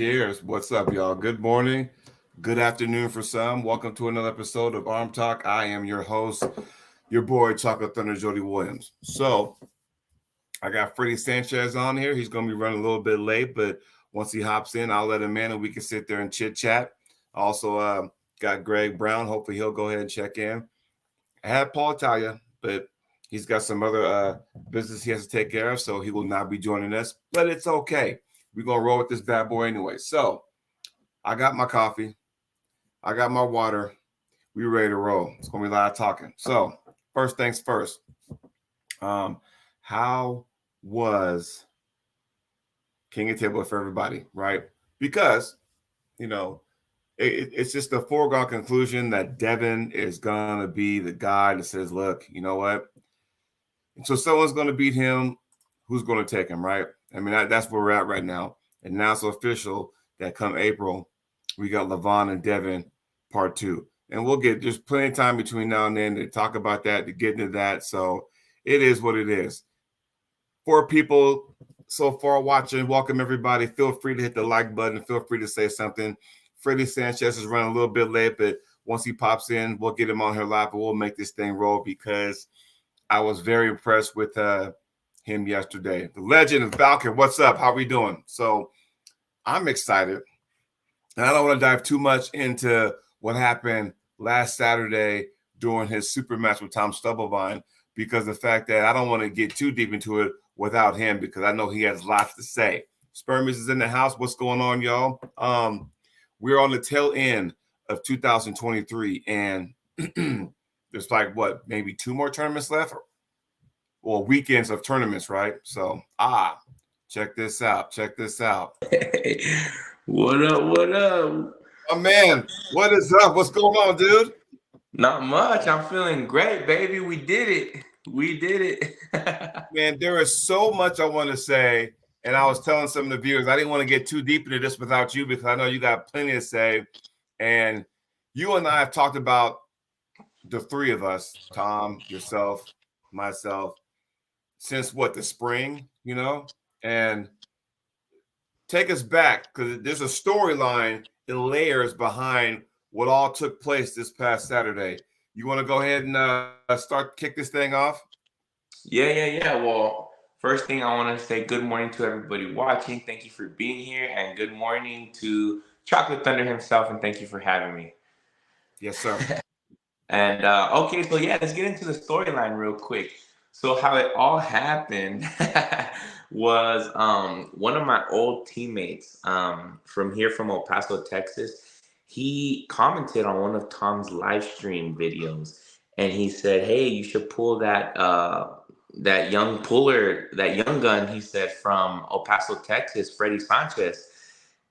Cheers. What's up, y'all? Good morning. Good afternoon for some. Welcome to another episode of ArmTalk. I am your host, your boy, Chocolate Thunder Jody Williams. So, I got Freddy Sanchez on here. He's going to be running a little bit late, but once he hops in, I'll let him in and we can sit there and chit chat. Also, got Greg Brown. Hopefully, he'll go ahead and check in. I had Paul Talia, but he's got some other business he has to take care of, so he will not be joining us. But it's okay. We're going to roll with this bad boy anyway. So, I got my coffee. I got my water. We ready to roll. It's going to be a lot of talking. So, first things first. How was King of Table for everybody, right? Because, it's just a foregone conclusion that Devin is going to be the guy that says, look, you know what? And so someone's going to beat him. Who's going to take him, right? I mean, that's where we're at right now. And now it's official that come April, we got Levon and Devin part 2. And there's plenty of time between now and then to talk about that, to get into that. So it is what it is. For people so far watching, welcome everybody. Feel free to hit the like button. Feel free to say something. Freddy Sanchez is running a little bit late, but once he pops in, we'll get him on here live and we'll make this thing roll because I was very impressed with him yesterday. The legend of Falcon, what's up? How we doing? So I'm excited. And I don't want to dive too much into what happened last Saturday during his super match with Tom Stubblevine because the fact that I don't want to get too deep into it without him because I know he has lots to say. Spermies is in the house. What's going on, y'all? We're on the tail end of 2023, and there's maybe 2 more tournaments left? Well, weekends of tournaments, right? So, check this out. Check this out. Hey, what up? What up? Oh, man, what is up? What's going on, dude? Not much. I'm feeling great, baby. We did it. We did it. Man, there is so much I want to say. And I was telling some of the viewers, I didn't want to get too deep into this without you because I know you got plenty to say. And you and I have talked about the 3 of us, Tom, yourself, myself, since the spring, and take us back because there's a storyline in layers behind what all took place this past Saturday. You want to go ahead and kick this thing off? Yeah. Well, first thing I want to say good morning to everybody watching. Thank you for being here. And good morning to Chocolate Thunder himself. And thank you for having me. Yes, sir. And okay, so yeah, let's get into the storyline real quick. So how it all happened was one of my old teammates from El Paso, Texas. He commented on one of Tom's live stream videos, and he said, "Hey, you should pull that young gun." He said from El Paso, Texas, Freddy Sanchez.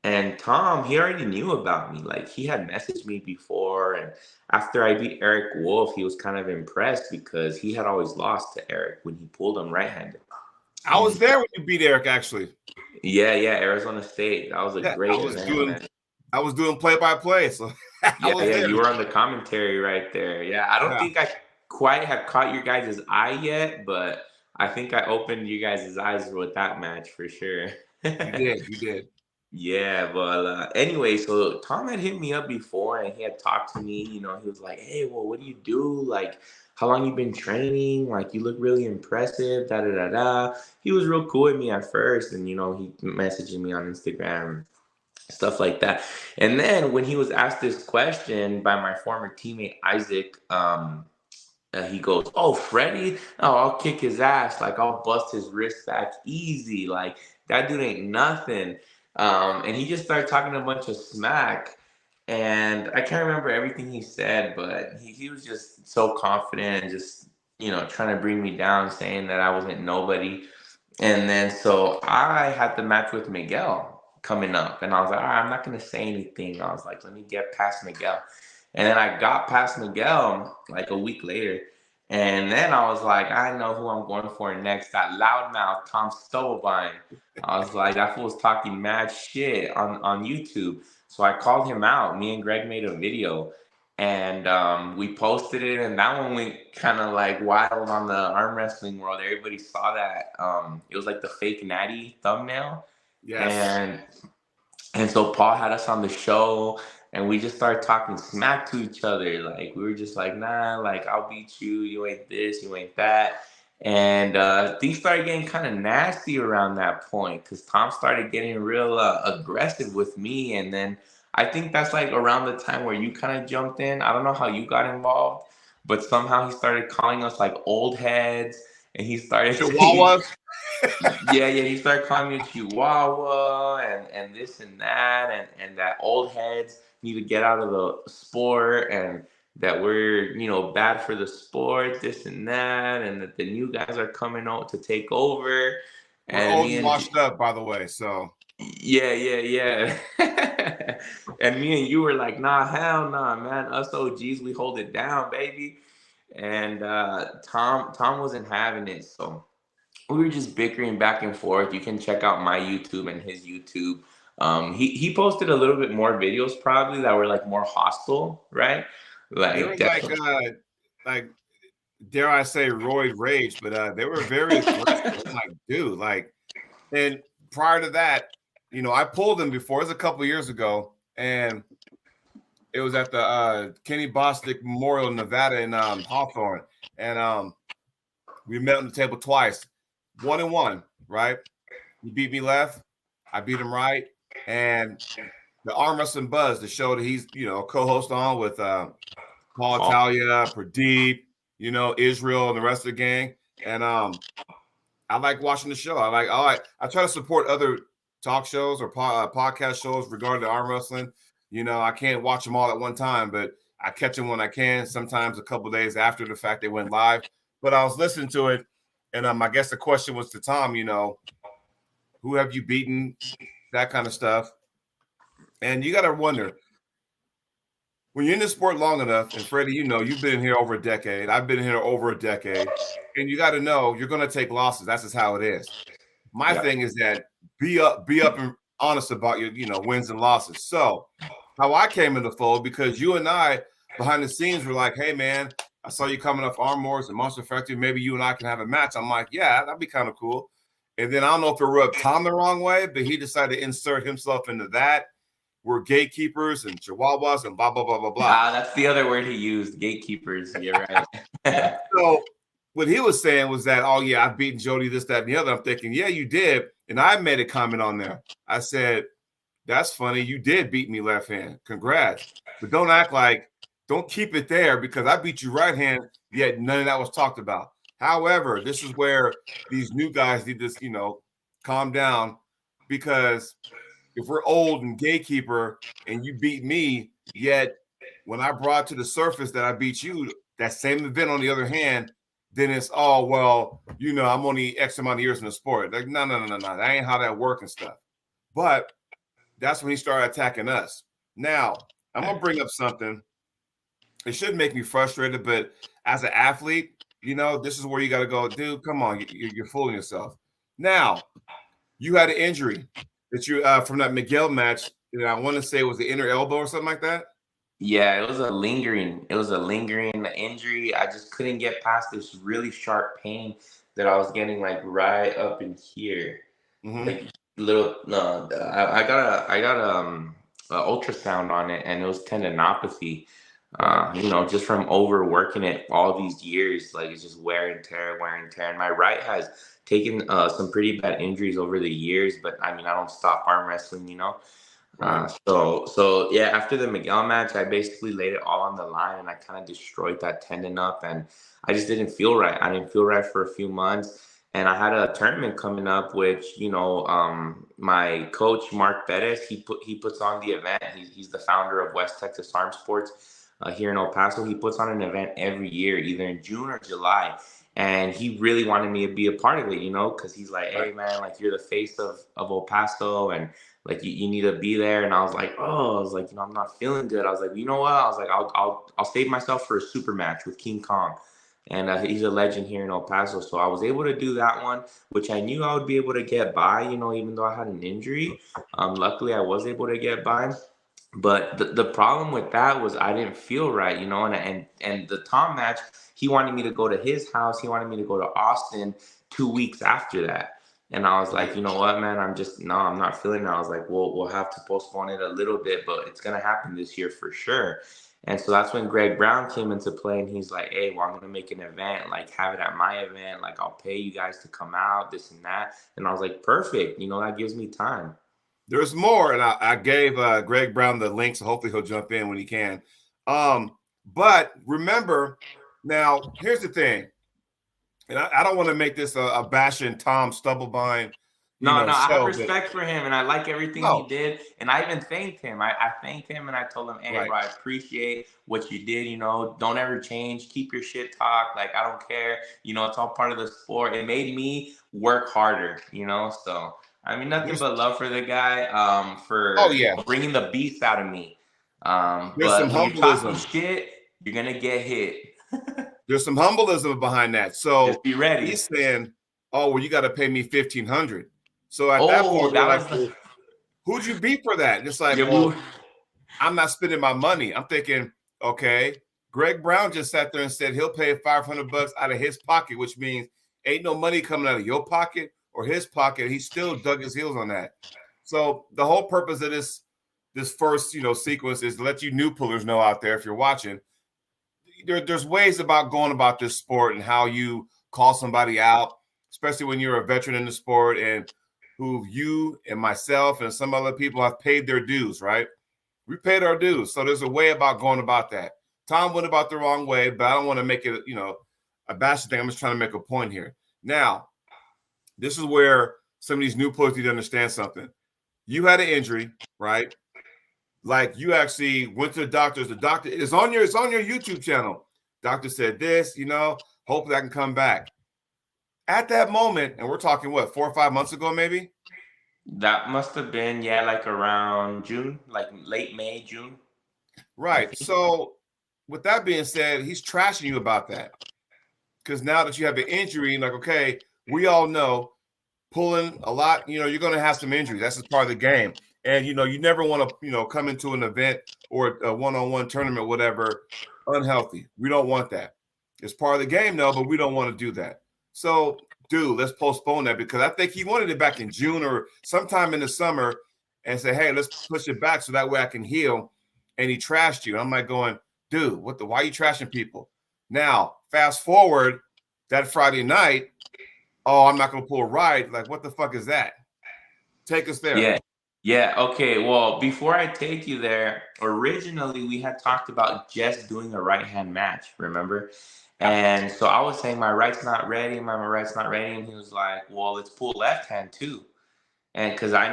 And Tom, he already knew about me. Like he had messaged me before, and after I beat Eric Wolf, he was kind of impressed because he had always lost to Eric when he pulled him right-handed. I was there when you beat Eric, actually. Yeah, Arizona State. That was a great event. I was doing play-by-play, so you were on the commentary right there. Yeah, I don't think I quite have caught your guys' eye yet, but I think I opened you guys' eyes with that match for sure. You did. Yeah, but anyway, so Tom had hit me up before and he had talked to me, he was like, "Hey, well, what do you do? Like, how long you been training? Like, you look really impressive, da da da da." He was real cool with me at first and, he messaging me on Instagram, stuff like that. And then when he was asked this question by my former teammate, Isaac, he goes, "Oh, Freddy? Oh, I'll kick his ass. Like, I'll bust his wrist back easy. Like, that dude ain't nothing." And he just started talking a bunch of smack. And I can't remember everything he said, but he was just so confident and just, trying to bring me down, saying that I wasn't nobody. And then so I had the match with Miguel coming up. And I was like, all right, I'm not going to say anything. I was like, let me get past Miguel. And then I got past Miguel like a week later. And then I was like, I know who I'm going for next. That loudmouth Tom Stubblevine. I was like, that fool's talking mad shit on YouTube. So I called him out. Me and Greg made a video. And we posted it. And that one went kind of like wild on the arm wrestling world. Everybody saw that. It was like the fake Natty thumbnail. Yes. And so Paul had us on the show, and we just started talking smack to each other. Like we were just like, nah, like I'll beat you. You ain't this, you ain't that. And things started getting kind of nasty around that point because Tom started getting real aggressive with me. And then I think that's like around the time where you kind of jumped in. I don't know how you got involved, but somehow he started calling us like old heads, and he started Chihuahuas. yeah, yeah, he started calling me a chihuahua and this and that and that old heads need to get out of the sport and that we're, bad for the sport, this and that, and that the new guys are coming out to take over. We're And old me and and washed up, by the way. So yeah, yeah, yeah. And me and you were like, nah, hell nah, man. Us OGs, we hold it down, baby. And Tom wasn't having it, so we were just bickering back and forth. You can check out my YouTube and his YouTube. He posted a little bit more videos probably that were like more hostile, right? they were Like definitely. like dare I say roid rage, but they were very aggressive. I'm like, dude, like, and prior to that, I pulled them before. It was a couple years ago, and it was at the Kenny Bostic Memorial in Nevada in Hawthorne, and we met on the table twice, 1-1, right? He beat me left, I beat him right, and the Arm Wrestling Buzz, the show that he's co-host on with Paul Oh, Italia, Pradeep, Israel, and the rest of the gang. And I like watching the show. I try to support other talk shows or podcast shows regarding to arm wrestling. I can't watch them all at one time, but I catch them when I can. Sometimes a couple days after the fact they went live. But I was listening to it, and I guess the question was to Tom. Who have you beaten? That kind of stuff. And you got to wonder when you're in the sport long enough. And Freddie, you've been here over a decade. I've been here over a decade, and you got to know you're going to take losses. That's just how it is. My yeah. thing is that be up and honest about your wins and losses. So how I came in the fold, because you and I behind the scenes were like, hey man, I saw you coming off Arm Wars and Monster Factory. Maybe you and I can have a match. I'm like, yeah, that'd be kind of cool. And then I don't know if it rubbed Tom the wrong way, but he decided to insert himself into that. We're gatekeepers and chihuahuas and blah blah blah blah blah. Ah, that's the other word he used, gatekeepers. You're right. So what he was saying was that, oh yeah, I've beaten Jody, this, that, and the other. I'm thinking, yeah, you did. And I made a comment on there. I said, that's funny. You did beat me left hand. Congrats. But don't keep it there, because I beat you right hand, yet none of that was talked about. However, this is where these new guys need to, calm down, because if we're old and gatekeeper and you beat me, yet when I brought to the surface that I beat you, that same event on the other hand, then it's, oh, well, I'm only X amount of years in the sport. Like, no. That ain't how that works and stuff. But that's when he started attacking us. Now, I'm going to bring up something. It should make me frustrated, but as an athlete, this is where you got to go, dude, come on, you're fooling yourself. Now, you had an injury that you from that Miguel match, and I want to say it was the inner elbow or something like that. Yeah, it was a lingering injury. I just couldn't get past this really sharp pain that I was getting like right up in here. Mm-hmm. Like little no, I got a ultrasound on it and it was tendinopathy. Right. Just from overworking it all these years, like it's just wear and tear, wear and tear. And my right has taken some pretty bad injuries over the years, but I mean I don't stop arm wrestling. Right. So yeah, after the Miguel match, I basically laid it all on the line and I kind of destroyed that tendon up and I just didn't feel right. I didn't feel right for a few months. And I had a tournament coming up, which, my coach, Mark Bettis, he puts on the event. He's the founder of West Texas Arm Sports here in El Paso. He puts on an event every year, either in June or July. And he really wanted me to be a part of it, because he's like, Right. hey, man, like you're the face of El Paso. And like you need to be there. And I was like, I'm not feeling good. I was like, you know what? I was like, I'll save myself for a super match with King Kong. And he's a legend here in El Paso. So I was able to do that one, which I knew I would be able to get by, even though I had an injury. Luckily, I was able to get by. But the problem with that was I didn't feel right, and the Tom match, he wanted me to go to his house. He wanted me to go to Austin 2 weeks after that. And I was Right. like, you know what, man, I'm not feeling it. I was like, we'll have to postpone it a little bit, but it's gonna happen this year for sure. And so that's when Greg Brown came into play, and he's like, hey, well, I'm gonna make an event, like have it at my event, like I'll pay you guys to come out, this and that. And I was like, perfect, that gives me time. There's more, and I gave Greg Brown the link, so hopefully he'll jump in when he can. But remember, now here's the thing, and I don't want to make this a bashing Tom Stubblebine, No, no, I have show, but respect for him and I like everything he no, did. And I even thanked him. I thanked him and I told him, hey, right. bro, I appreciate what you did. Don't ever change. Keep your shit talk. Like, I don't care. It's all part of the sport. It made me work harder. So, I mean, nothing There's but love for the guy oh for yeah, bringing the beast out of me. there's some But when you're talking humbleism. shit, you're going to get hit. There's some humbleism behind that. Just So be ready. he's saying, "Oh, well, you got to pay me 1,500." So at that Oh, point, we're that like, was the. "Well, who'd you beat for that?" And it's like, Yeah, we "Well, were, I'm not spending my money." I'm thinking, okay, Greg Brown just sat there and said he'll pay $500 out of his pocket, which means ain't no money coming out of your pocket or his pocket. He still dug his heels on that. So the whole purpose of this first sequence is to let you new pullers know out there, if you're watching, there's ways about going about this sport and how you call somebody out, especially when you're a veteran in the sport and who you and myself and some other people have paid their dues, right? We paid our dues. So there's a way about going about that. Tom went about the wrong way, but I don't want to make it, a bashing thing. I'm just trying to make a point here. Now, this is where some of these new players need to understand something. You had an injury, right? Like you actually went to the doctors. The doctor is on your YouTube channel. Doctor said this, hopefully I can come back. At that moment, and we're talking what, 4 or 5 months ago, maybe? That must have been, yeah, like around June, like late May, June, I Right. think. So with that being said, he's trashing you about that. Because now that you have an injury, like, okay, we all know pulling a lot, you're going to have some injuries. That's just part of the game. And, you never want to, come into an event or a one-on-one tournament, whatever, unhealthy. We don't want that. It's part of the game, though, but we don't want to do that. So, dude, let's postpone that because I think he wanted it back in June or sometime in the summer and say, hey, let's push it back so that way I can heal. And he trashed you. I'm like going, dude, why are you trashing people? Now, fast forward that Friday night, oh, I'm not going to pull a ride. Like, what the fuck is that? Take us there. Yeah. Yeah. Okay. Well, before I take you there, originally we had talked about just doing a right hand match, remember? And so I was saying my right's not ready, my right's not ready. And he was like, well, let's pull left hand too. And because I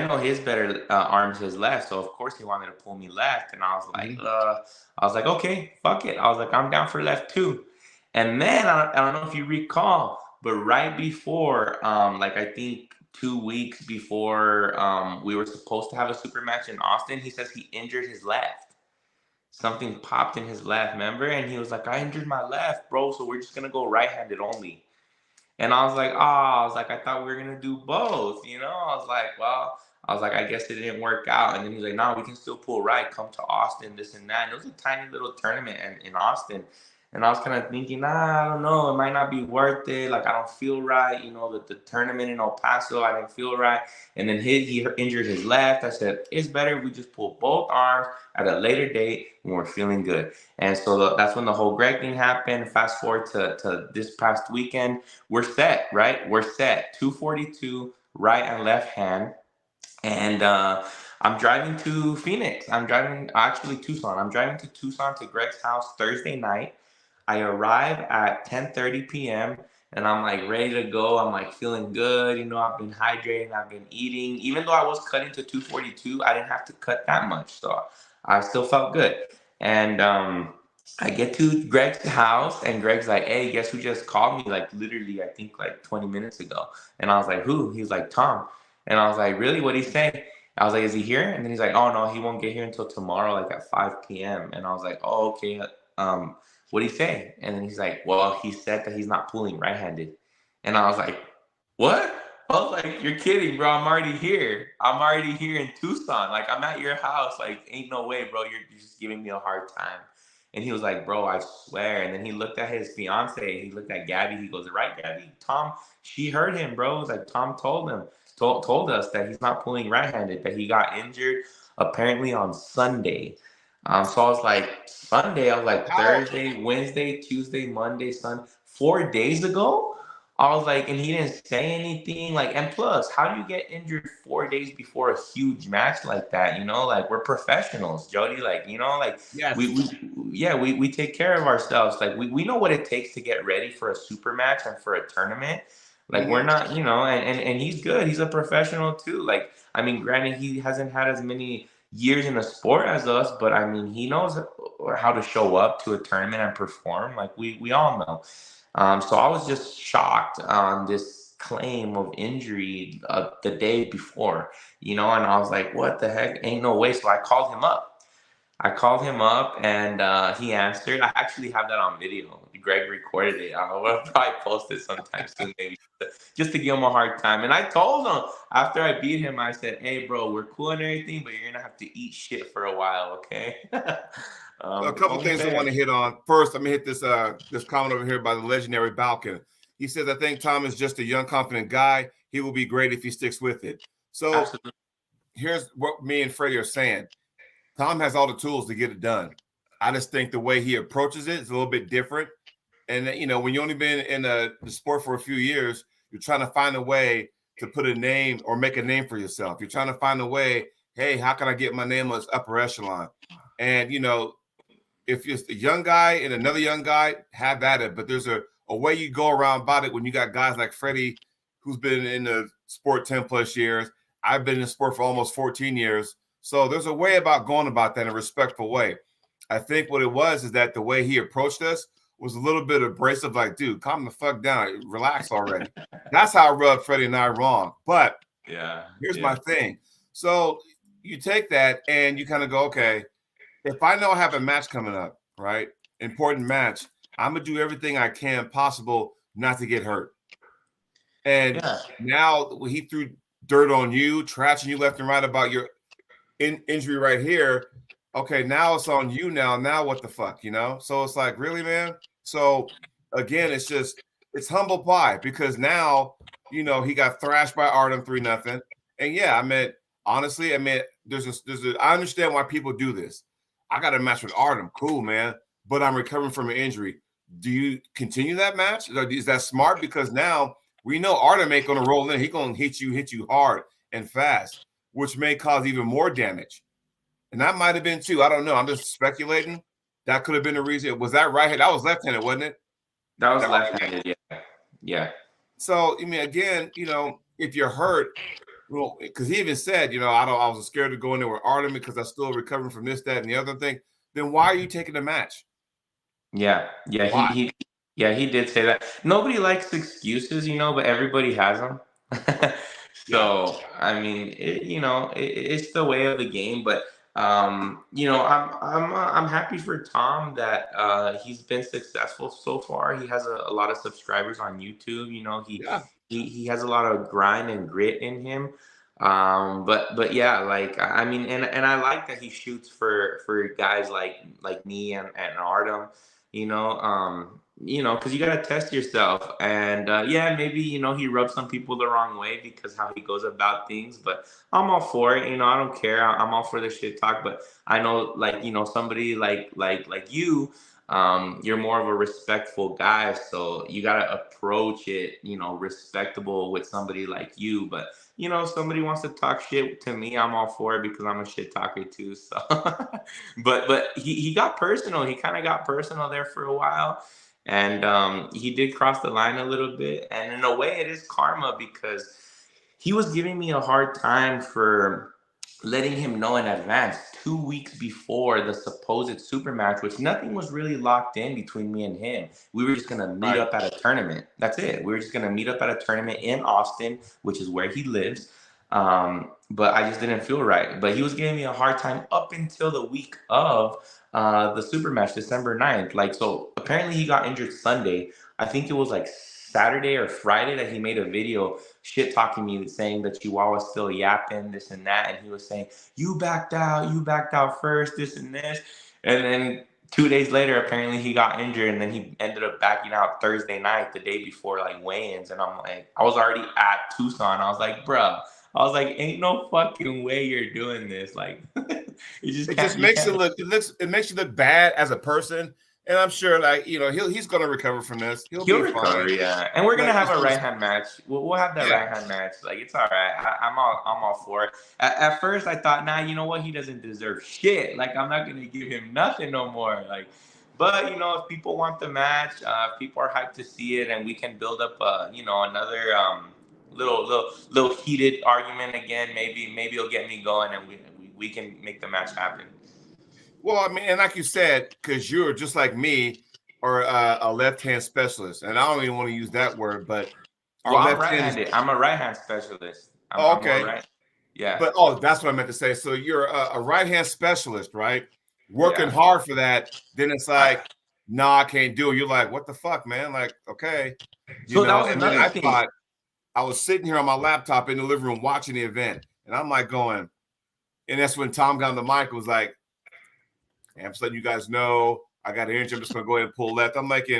know his better arms his left, so of course he wanted to pull me left, and Mm-hmm. I was like, okay, fuck it. I was like, I'm down for left too. And then I don't know if you recall, but right before, like I think 2 weeks before we were supposed to have a super match in Austin, he says he injured his left. Something popped in his left, remember? And he was like, I injured my left, bro. So we're just gonna go right-handed only. And I was like, oh, I thought we were gonna do both. I was like, I guess it didn't work out. And then he's like, no, we can still pull right, come to Austin, this and that. And it was a tiny little tournament in Austin. And I was kind of thinking, I don't know, it might not be worth it. Like, I don't feel right. The tournament in El Paso, I didn't feel right. And then he injured his left. I said, it's better if we just pull both arms at a later date when we're feeling good. And so that's when the whole Greg thing happened. Fast forward to this past weekend. We're set, right? We're set. 242, right and left hand. And I'm driving to Phoenix. I'm driving, actually, Tucson. I'm driving to Tucson to Greg's house Thursday night. I arrive at 10:30 p.m. and I'm like ready to go. I'm like feeling good. I've been hydrating. I've been eating. Even though I was cutting to 242, I didn't have to cut that much. So I still felt good. And I get to Greg's house and Greg's like, hey, guess who just called me? Like literally, I think like 20 minutes ago. And I was like, who? He was like, Tom. And I was like, really? What'd he say? I was like, is he here? And then he's like, oh no, he won't get here until tomorrow, like at 5 p.m. And I was like, oh, okay. What'd he say? And then he's like, well, he said that he's not pulling right-handed. And I was like, what? I was like, you're kidding, bro. I'm already here. I'm already here in Tucson. Like, I'm at your house. Like, ain't no way, bro. You're just giving me a hard time. And he was like, bro, I swear. And then he looked at his fiance. He looked at Gabby. He goes, right, Gabby? Tom, she heard him, bro. It was like Tom told us that he's not pulling right-handed, that he got injured apparently on Sunday. So I was like, Sunday, I was like, How? Thursday, Wednesday, Tuesday, Monday, Sunday, 4 days ago. I was like, and he didn't say anything. Like, and plus, how do you get injured 4 days before a huge match like that? You know, like we're professionals, Jody. Like, you know, like we, Yes. we yeah, we take care of ourselves. Like we know what it takes to get ready for a super match and for a tournament. Like we're Hmm. not, you know, and he's good. He's a professional too. Like, I mean, granted, he hasn't had as many years in the sport as us, but I mean, he knows how to show up to a tournament and perform. Like we all know. So I was just shocked on this claim of injury the day before, you know, and I was like, what the heck? Ain't no way. So I called him up. And he answered. I actually have that on video. Greg recorded it. I'll probably post it sometime soon, maybe, just to give him a hard time. And I told him after I beat him, I said, "Hey, bro, we're cool and everything, but you're gonna have to eat shit for a while, okay?" So a couple Only things I want fair. to hit on. First, let me hit this comment over here by the legendary Balkan. He says, I think Tom is just a young, confident guy. He will be great if he sticks with it. So Absolutely. here's what me and Freddie are saying. Tom has all the tools to get it done. I just think the way he approaches it is a little bit different. And you know, when you only been in the sport for a few years, you're trying to find a way to put a name or make a name for yourself. You're trying to find a way, hey, how can I get my name on this upper echelon? And you know, if you're a young guy and another young guy, have at it. But there's a way you go around about it when you got guys like Freddy, who's been in the sport 10 plus years. I've been in the sport for almost 14 years. So there's a way about going about that in a respectful way. I think what it was is that the way he approached us was a little bit abrasive, like, dude, calm the fuck down. Relax already. That's how I rubbed Freddie and I wrong. But Yeah. here's my Yeah. thing. So you take that and you kind of go, okay, if I know I have a match coming up, right? Important match, I'm gonna do everything I can possible not to get hurt. And Yeah. now he threw dirt on you, trashing you left and right about your injury right here. Okay, now it's on you now. Now what the fuck, you know? So it's like, really, man? So again, it's humble pie because now, you know, he got thrashed by Artem 3-0. And yeah, I mean, honestly, I mean, I understand why people do this. I got a match with Artem, cool, man, but I'm recovering from an injury. Do you continue that match? Is that smart? Because now we know Artem ain't gonna roll in. He's gonna hit you hard and fast, which may cause even more damage. And that might have been too. I don't know. I'm just speculating. That could have been the reason. Was that right? That was left-handed, wasn't it? That was That was left-handed. Yeah. Yeah. so. I mean, again, you know, if you're hurt, well, because he even said, you know, I was scared to go in there with Artem because I'm still recovering from this, that, and the other thing. Then why are you taking the match? Yeah. Yeah. Why? He did say that. Nobody likes excuses, you know, but everybody has them. Yeah. So, I mean, it's the way of the game. But you know, I'm happy for Tom that he's been successful so far. He has a lot of subscribers on YouTube. You know, Yeah. he has a lot of grind and grit in him. But yeah, like I mean, and I like that he shoots for guys like me and Artem. Because you gotta test yourself, and yeah, maybe he rubs some people the wrong way because how he goes about things. But I'm all for it. I don't care. I'm all for the shit talk. But I know, like somebody like you, you're more of a respectful guy, so you gotta approach it, respectable with somebody like you. But if somebody wants to talk shit to me, I'm all for it because I'm a shit talker too. So, but he got personal. He kind of got personal there for a while, and he did cross the line a little bit. And in a way, it is karma because he was giving me a hard time for letting him know in advance 2 weeks before the supposed super match, which nothing was really locked in between me and him. We were just gonna meet Right. up at a tournament. That's it. We were just gonna meet up at a tournament in Austin, which is where he lives. But I just didn't feel right. But he was giving me a hard time up until the week of the super match, December 9th. Like, so apparently he got injured Sunday. I think it was like Saturday or Friday that he made a video shit talking me, saying that Chihuahua's still yapping, this and that. And he was saying, you backed out first, this and this. And then 2 days later, apparently he got injured, and then he ended up backing out Thursday night, the day before like weigh-ins. And I'm like, I was already at Tucson. I was like, bruh, I was like, ain't no fucking way you're doing this. Like, you just It just can't. You makes can't. it makes you look bad as a person. And I'm sure, like, you know, he's gonna recover from this. He'll He'll be fine. recover, yeah. And we're gonna But have it's a right just, hand match. We'll have that yeah. right hand match. Like it's all right. I'm all for it. At first, I thought, nah, you know what? He doesn't deserve shit. Like I'm not gonna give him nothing no more. Like, but you know, if people want the match, if people are hyped to see it, and we can build up, another little heated argument again. Maybe it'll get me going, and we can make the match happen. Well, I mean, and like you said, because you're just like me, or a left-hand specialist, and I don't even want to use that word, but our Well, I'm left-handed. right-handed. I'm a right-hand specialist. Oh, I'm more okay. right. Yeah, But that's what I meant to say. So you're a right-hand specialist, right? Working yeah. hard for that. Then it's I, like, no, I can't do it. You're like, what the fuck, man? Like, okay, you so that know. was And then another thing. I was sitting here on my laptop in the living room watching the event, and I'm like going, and that's when Tom got on the mic and was like, I'm just letting you guys know I got an injury. I'm just gonna go ahead and pull left. I'm like,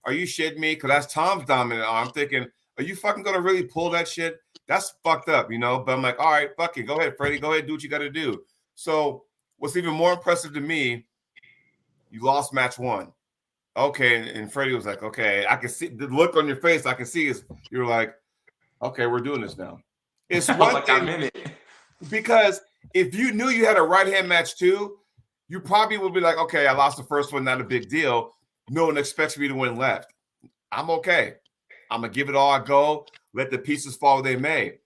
are you shitting me? Because that's Tom's dominant arm. I'm thinking, are you fucking gonna really pull that shit? That's fucked up, you know. But I'm like, all right, fuck it. Go ahead, Freddy. Go ahead, do what you got to do. So what's even more impressive to me, you lost match one. Okay, and Freddy was like, okay, I can see the look on your face. I can see is you're like, okay, we're doing this now. It's I was one like, I'm thing in it. because if you knew you had a right hand match too, you probably would be like, okay, I lost the first one, not a big deal. No one expects me to win left. I'm okay. I'm gonna give it all a go. Let the pieces fall where they may.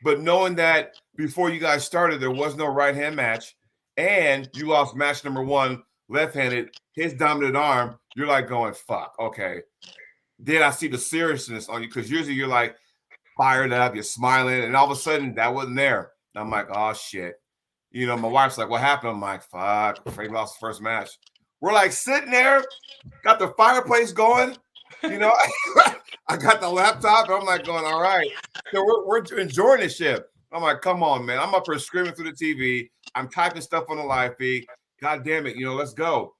But knowing that before you guys started, there was no right hand match, and you lost match number one left-handed, his dominant arm, you're like going, fuck, okay. Then I see the seriousness on you because usually you're like fired up, you're smiling, and all of a sudden that wasn't there. And I'm like, oh shit. You know, my wife's like, what happened? I'm like, fuck, Frank lost the first match. We're like sitting there, got the fireplace going, you know. I got the laptop, and I'm like going, all right. So we're enjoying this shit. I'm like, come on, man. I'm up here screaming through the TV. I'm typing stuff on the live feed. God damn it, you know, let's go.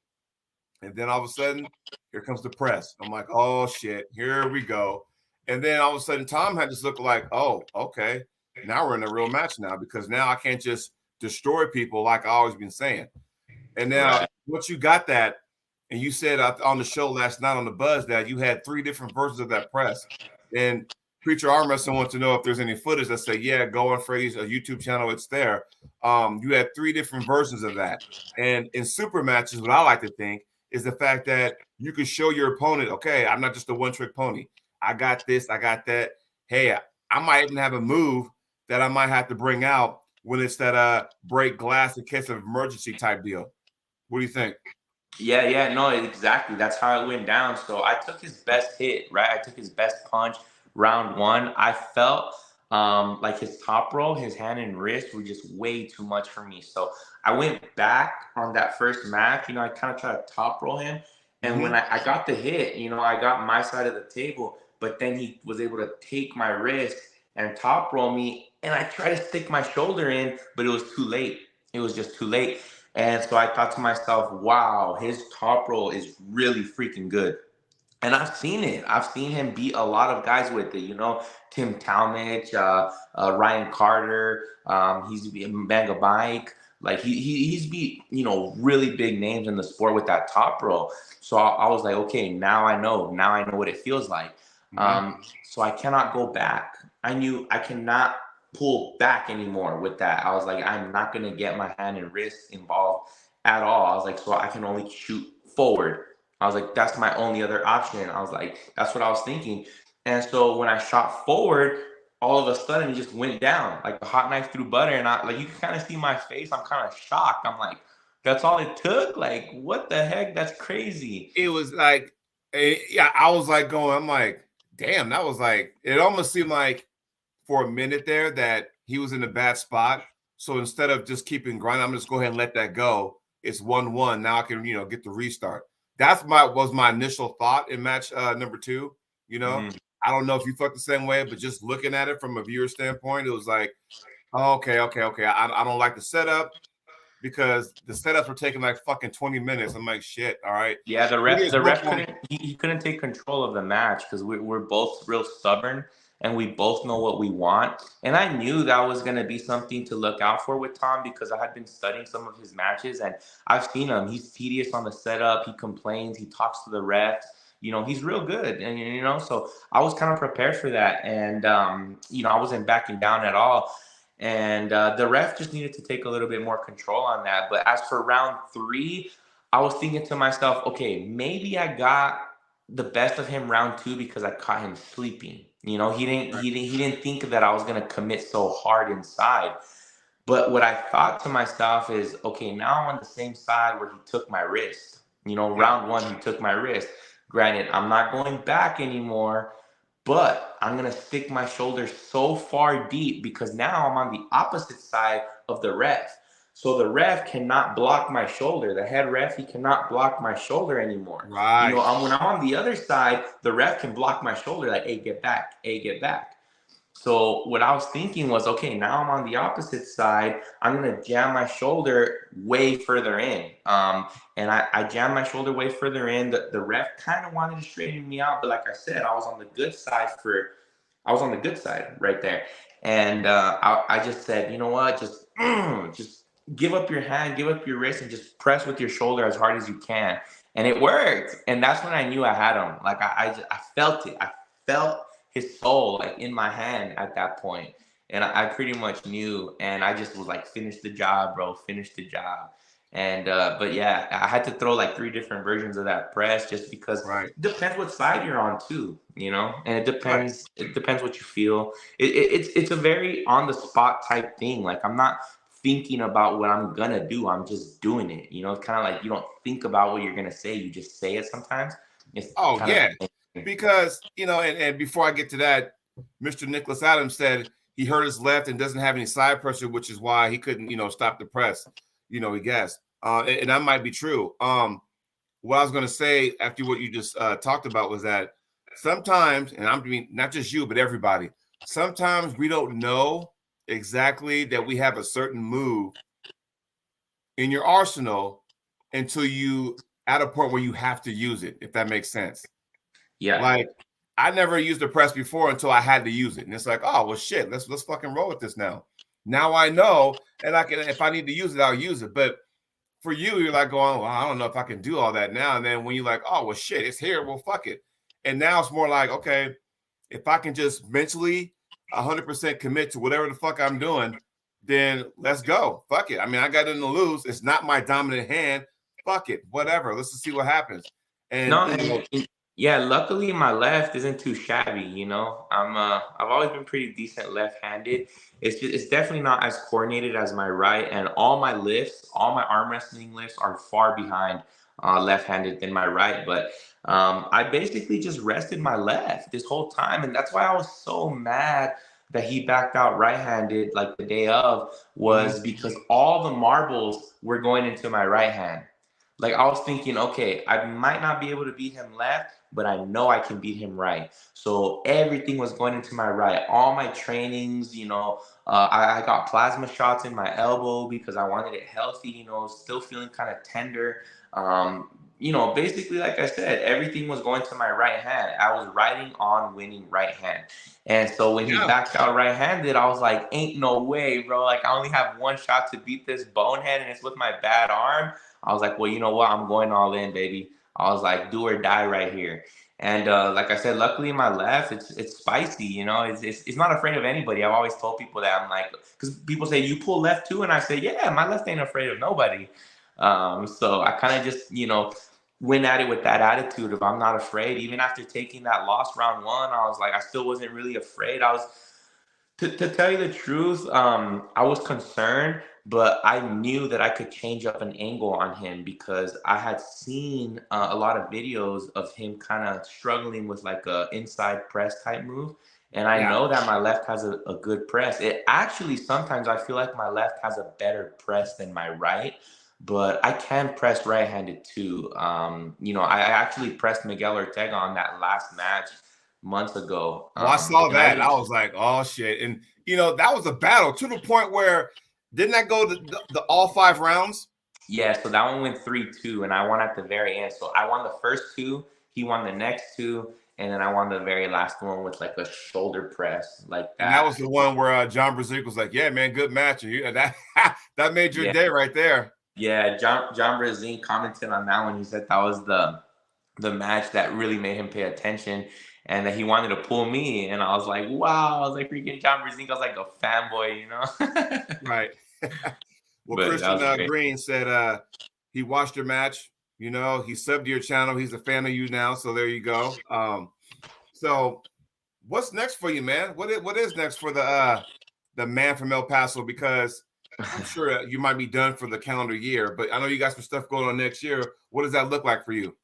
And then all of a sudden, here comes the press. I'm like, oh shit, here we go. And then all of a sudden, Tom had this look like, oh, okay, now we're in a real match now because now I can't just destroy people like I always been saying. And now, Right. once you got that, and you said on the show last night on the Buzz that you had 3 different versions of that press, and Preacher Arm Wrestling wants to know if there's any footage that say, yeah, go on Freddy's YouTube channel, it's there. You had 3 different versions of that. And in super matches, what I like to think is the fact that you can show your opponent, okay, I'm not just a one-trick pony. I got this, I got that. Hey, I might even have a move that I might have to bring out when it's that break glass in case of emergency type deal. What do you think? Yeah, no, exactly. That's how it went down. So I took his best hit, right? I took his best punch round one. I felt like his top roll, his hand and wrist were just way too much for me. So I went back on that first match. I kind of tried to top roll him. And when Mm-hmm. I got the hit, I got my side of the table, but then he was able to take my wrist and top roll me. And I tried to stick my shoulder in, but it was too late. It was just too late. And so I thought to myself, wow, his top roll is really freaking good. And I've seen it. I've seen him beat a lot of guys with it. Tim Talmadge, Ryan Carter. He's beat Manga Bike. Like he's beat really big names in the sport with that top roll. So I was like, okay, now I know. Now I know what it feels like. Mm-hmm. So I cannot go back. I knew I cannot pull back anymore with that. I was like, I'm not gonna get my hand and wrist involved at all. I was like, so I can only shoot forward. I was like, that's my only other option. I was like, that's what I was thinking. And so when I shot forward, all of a sudden it just went down like a hot knife through butter. And you can kind of see my face. I'm kind of shocked. I'm like, that's all it took? Like, what the heck? That's crazy. It was like, yeah, I was like going, I'm like, damn, that was like, it almost seemed like for a minute there that he was in a bad spot. So instead of just keeping grinding, I'm just go ahead and let that go. It's 1-1. Now I can, get the restart. Was my initial thought in match number 2. Mhm. I don't know if you felt the same way, but just looking at it from a viewer standpoint, it was like, oh, okay. I don't like the setup. because the setups were taking like fucking 20 minutes. I'm like, shit, all right. Yeah, the We ref just the work ref on. he couldn't take control of the match because we're both real stubborn and we both know what we want. And I knew that was gonna be something to look out for with Tom because I had been studying some of his matches and I've seen him. He's tedious on the setup. He complains. He talks to the refs. He's real good, and so I was kind of prepared for that, and I wasn't backing down at all. And the ref just needed to take a little bit more control on that. But as for round three, I was thinking to myself, okay, maybe I got the best of him round two because I caught him sleeping. He didn't think that I was gonna commit so hard inside. But what I thought to myself is, okay, now I'm on the same side where he took my wrist. Round one, he took my wrist. Granted, I'm not going back anymore, but I'm going to stick my shoulder so far deep because now I'm on the opposite side of the ref. So the ref cannot block my shoulder. The head ref, he cannot block my shoulder anymore. Right. When I'm on the other side, the ref can block my shoulder like, hey, get back, hey, get back. So what I was thinking was, okay, now I'm on the opposite side. I'm gonna jam my shoulder way further in. And I jammed my shoulder way further in. The ref kind of wanted to straighten me out, but like I said, I was on the good side right there. And I just said, you know what, just give up your hand, give up your wrist, and just press with your shoulder as hard as you can. And it worked. And that's when I knew I had him. Like I felt it. I felt his soul like in my hand at that point. And I pretty much knew. And I just was like, finish the job, bro. Finish the job. And but yeah, I had to throw like 3 different versions of that press just because it depends what side you're on too, and it depends what you feel. It's a very on the spot type thing. Like I'm not thinking about what I'm gonna do. I'm just doing it. It's kind of like you don't think about what you're gonna say. You just say it sometimes. It's because and before I get to that, Mr. Nicholas Adams said he hurt his left and doesn't have any side pressure, which is why he couldn't stop the press. He guessed, and that might be true. What I was going to say after what you just talked about was that sometimes, and I mean not just you but everybody, sometimes we don't know exactly that we have a certain move in your arsenal until you at a point where you have to use it, if that makes sense. Yeah. Like I never used the press before until I had to use it. And it's like, oh well shit, let's fucking roll with this now. Now I know, and I can, if I need to use it, I'll use it. But for you, you're like going, well, I don't know if I can do all that now. And then when you're like, oh well shit, it's here, well fuck it. And now it's more like, okay, if I can just mentally 100% commit to whatever the fuck I'm doing, then let's go. Fuck it. I mean, I got nothing to lose. It's not my dominant hand. Fuck it. Whatever. Let's just see what happens. And yeah, luckily my left isn't too shabby. I've always been pretty decent left-handed. It's definitely not as coordinated as my right, and all my arm wrestling lifts are far behind left-handed than my right. But I basically just rested my left this whole time, and that's why I was so mad that he backed out right-handed like the day of, was because all the marbles were going into my right hand. Like I was thinking, okay, I might not be able to beat him left, but I know I can beat him right. So everything was going into my right. All my trainings, I got plasma shots in my elbow because I wanted it healthy, still feeling kind of tender. Basically, like I said, everything was going to my right hand. I was riding on winning right hand. And so when he backed out right-handed, I was like, ain't no way, bro. Like I only have one shot to beat this bonehead and it's with my bad arm. I was like, well, you know what? I'm going all in, baby. I was like, do or die right here. And like I said, luckily my left, it's spicy. It's not afraid of anybody. I've always told people that. I'm like, because people say you pull left too, and I say, yeah, my left ain't afraid of nobody. So I kind of just went at it with that attitude of I'm not afraid. Even after taking that loss round one, I was like, I still wasn't really afraid. I was. To tell you the truth, I was concerned, but I knew that I could change up an angle on him because I had seen a lot of videos of him kind of struggling with like a inside press type move. And I know that my left has a good press. It actually, sometimes I feel like my left has a better press than my right, but I can press right-handed too. I actually pressed Miguel Ortega on that last match months ago. I saw that. I was like, oh shit. And that was a battle to the point where Didn't that go the all 5 rounds? Yeah, so that one went 3-2, and I won at the very end. So I won the first 2, he won the next 2, and then I won the very last one with like a shoulder press like And that that. was the one where John Brzezinski was like, "Yeah, man, good match." And that made your Yeah, day right there. yeah. John Brazil commented on that one. He said that was the match that really made him pay attention, and that he wanted to pull me. And I was like, wow. I was like, freaking John Brazil. I was like a fanboy, you know. Right. Well, But that Christian was great. Green said he watched your match. You know, he subbed to your channel. He's a fan of you now. So there you go. So what's next for you, man? What is next for the man from El Paso? Because I'm sure you might be done for the calendar year, but I know you got some stuff going on next year. What does that look like for you?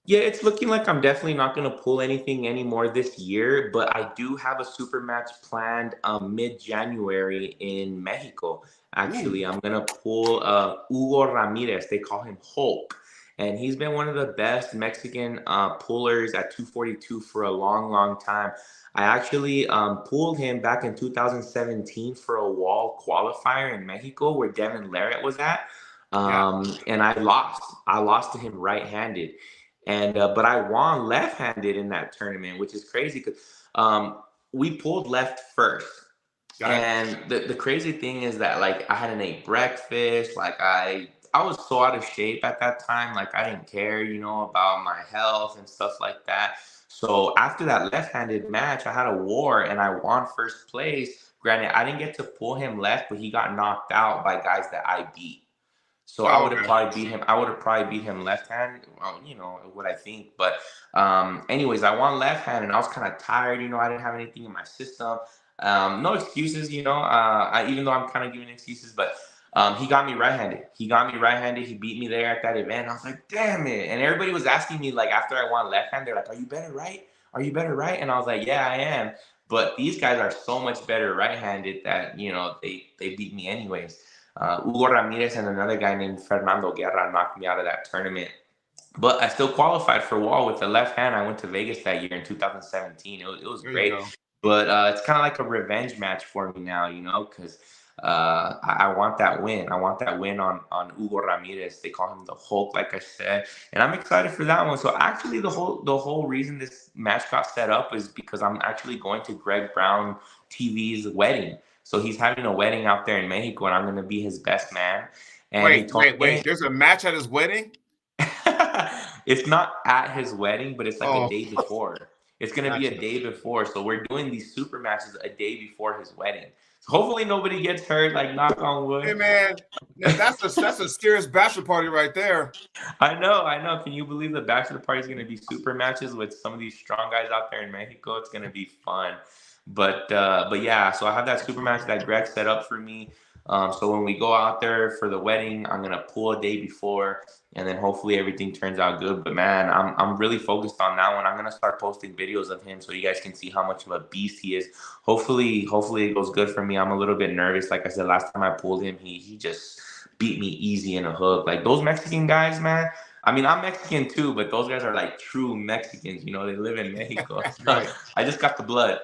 Yeah, it's looking like I'm definitely not going to pull anything anymore this year, but I do have a super match planned mid-January in Mexico. Ooh, Actually, I'm going to pull Hugo Ramirez. They call him Hulk. And he's been one of the best Mexican pullers at 242 for a long, long time. I actually pulled him back in 2017 for a wall qualifier in Mexico where Devin Larrett was at. yeah. And I lost. I lost to him right-handed. And but I won left-handed in that tournament, which is crazy because we pulled left first. Got it. And the crazy thing is that like I hadn't ate breakfast, like I was so out of shape at that time, like I didn't care, you know, about my health and stuff like that. So after that left-handed match, I had a war and I won first place. Granted, I didn't get to pull him left, but he got knocked out by guys that I beat. So I Oh, would have okay. probably beat him. I would have probably beat him left hand. Well, you know what I think. But anyways, I won left hand, and I was kind of tired. You know, I didn't have anything in my system. No excuses. You know, even though I'm kind of giving excuses, but he got me right-handed. He got me right-handed. He beat me there at that event. I was like, damn it! And everybody was asking me like after I won left hand, they're like, "Are you better right? Are you better right?" And I was like, "Yeah, I am." But these guys are so much better right-handed that you know they beat me anyways. Hugo Ramirez and another guy named Fernando Guerra knocked me out of that tournament. But I still qualified for Wall with the left hand. I went to Vegas that year in 2017. It was There you great. go. But it's kind of like a revenge match for me now, you know, because I want that win. I want that win on Hugo Ramirez. They call him the Hulk, like I said, and I'm excited for that one. So actually, the whole reason this match got set up is because I'm actually going to Greg Brown TV's wedding. So he's having a wedding out there in Mexico, and I'm going to be his best man. And he Wait, told wait, me, wait. There's a match at his wedding? it's not at his wedding, but it's like a Oh, day before. It's gonna be a gotcha. day before. So we're doing these super matches a day before his wedding. So hopefully nobody gets hurt, like knock on Hey, wood. man, that's a serious bachelor party right there. I know, I know. Can you believe the bachelor party is gonna be super matches with some of these strong guys out there in Mexico? It's gonna be fun. But yeah, so I have that super match that Greg set up for me. So when we go out there for the wedding, I'm gonna pull a day before, and then hopefully everything turns out good. But man, I'm really focused on that one. I'm gonna start posting videos of him so you guys can see how much of a beast he is. Hopefully it goes good for me. I'm a little bit nervous. Like I said, last time I pulled him, he just beat me easy in a hook. Like those Mexican guys, man. I mean, I'm Mexican too, but those guys are like true Mexicans. You know, they live in Mexico. So Right. I just got the blood.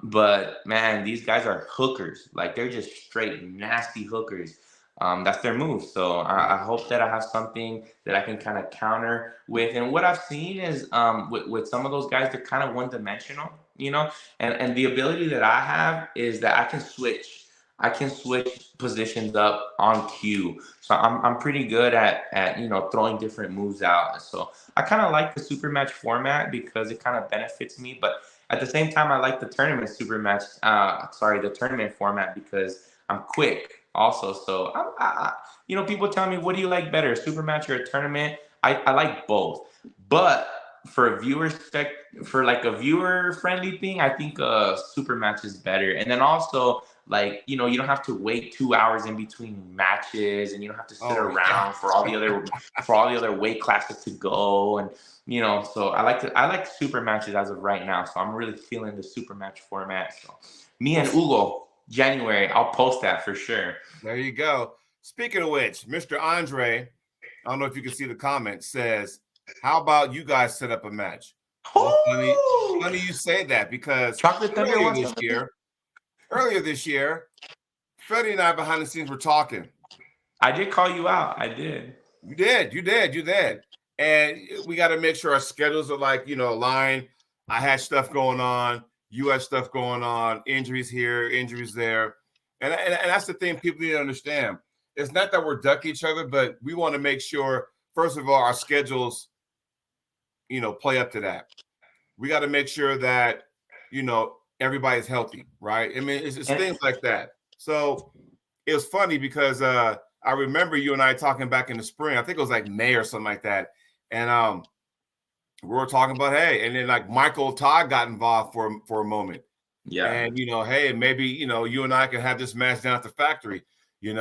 But man, these guys are hookers. Like they're just straight nasty hookers. That's their move. So I Right. hope that I have something that I can kind of counter with. And what I've seen is with some of those guys, they're kind of one dimensional, you know. And the ability that I have is that I can switch. I can switch positions up on cue. So I'm pretty good at you know throwing different moves out. So I kind of like the super match format because it kind of benefits me, but at the same time, I like the tournament super match. The tournament format because I'm quick also. So you know, people tell me, what do you like better, super match or a tournament? I like both, but for a viewer for like a viewer friendly thing, I think super match is better. And then also like you know you don't have to wait 2 hours in between matches, and you don't have to sit Oh, yeah. around for all the other weight classes to go and you know, so I like super matches as of right now. So I'm really feeling the super match format. So me Well, and Hugo, January, I'll post that for sure. there you go. Speaking of which, Mr. Andre, I don't know if you can see the comment, says, "How about you guys set up a match?" Well, funny Woo! you say that because Chocolate Thunder earlier wants this something. year, earlier this year, Freddy and I behind the scenes were talking. I did call you out. I did. You did. And we got to make sure our schedules are like, aligned. I had stuff going on. You had stuff going on. Injuries here, injuries there. And that's the thing people need to understand. It's not that we're ducking each other, but we want to make sure, first of all, our schedules, play up to that. We got to make sure that, everybody's healthy, right? I mean, it's things like that. So it was funny because I remember you and I talking back in the spring. I think it was like May or something like that. And we were talking about, hey, and then like Michael Todd got involved for a moment. Yeah. And, hey, maybe, you and I can have this match down at the factory, and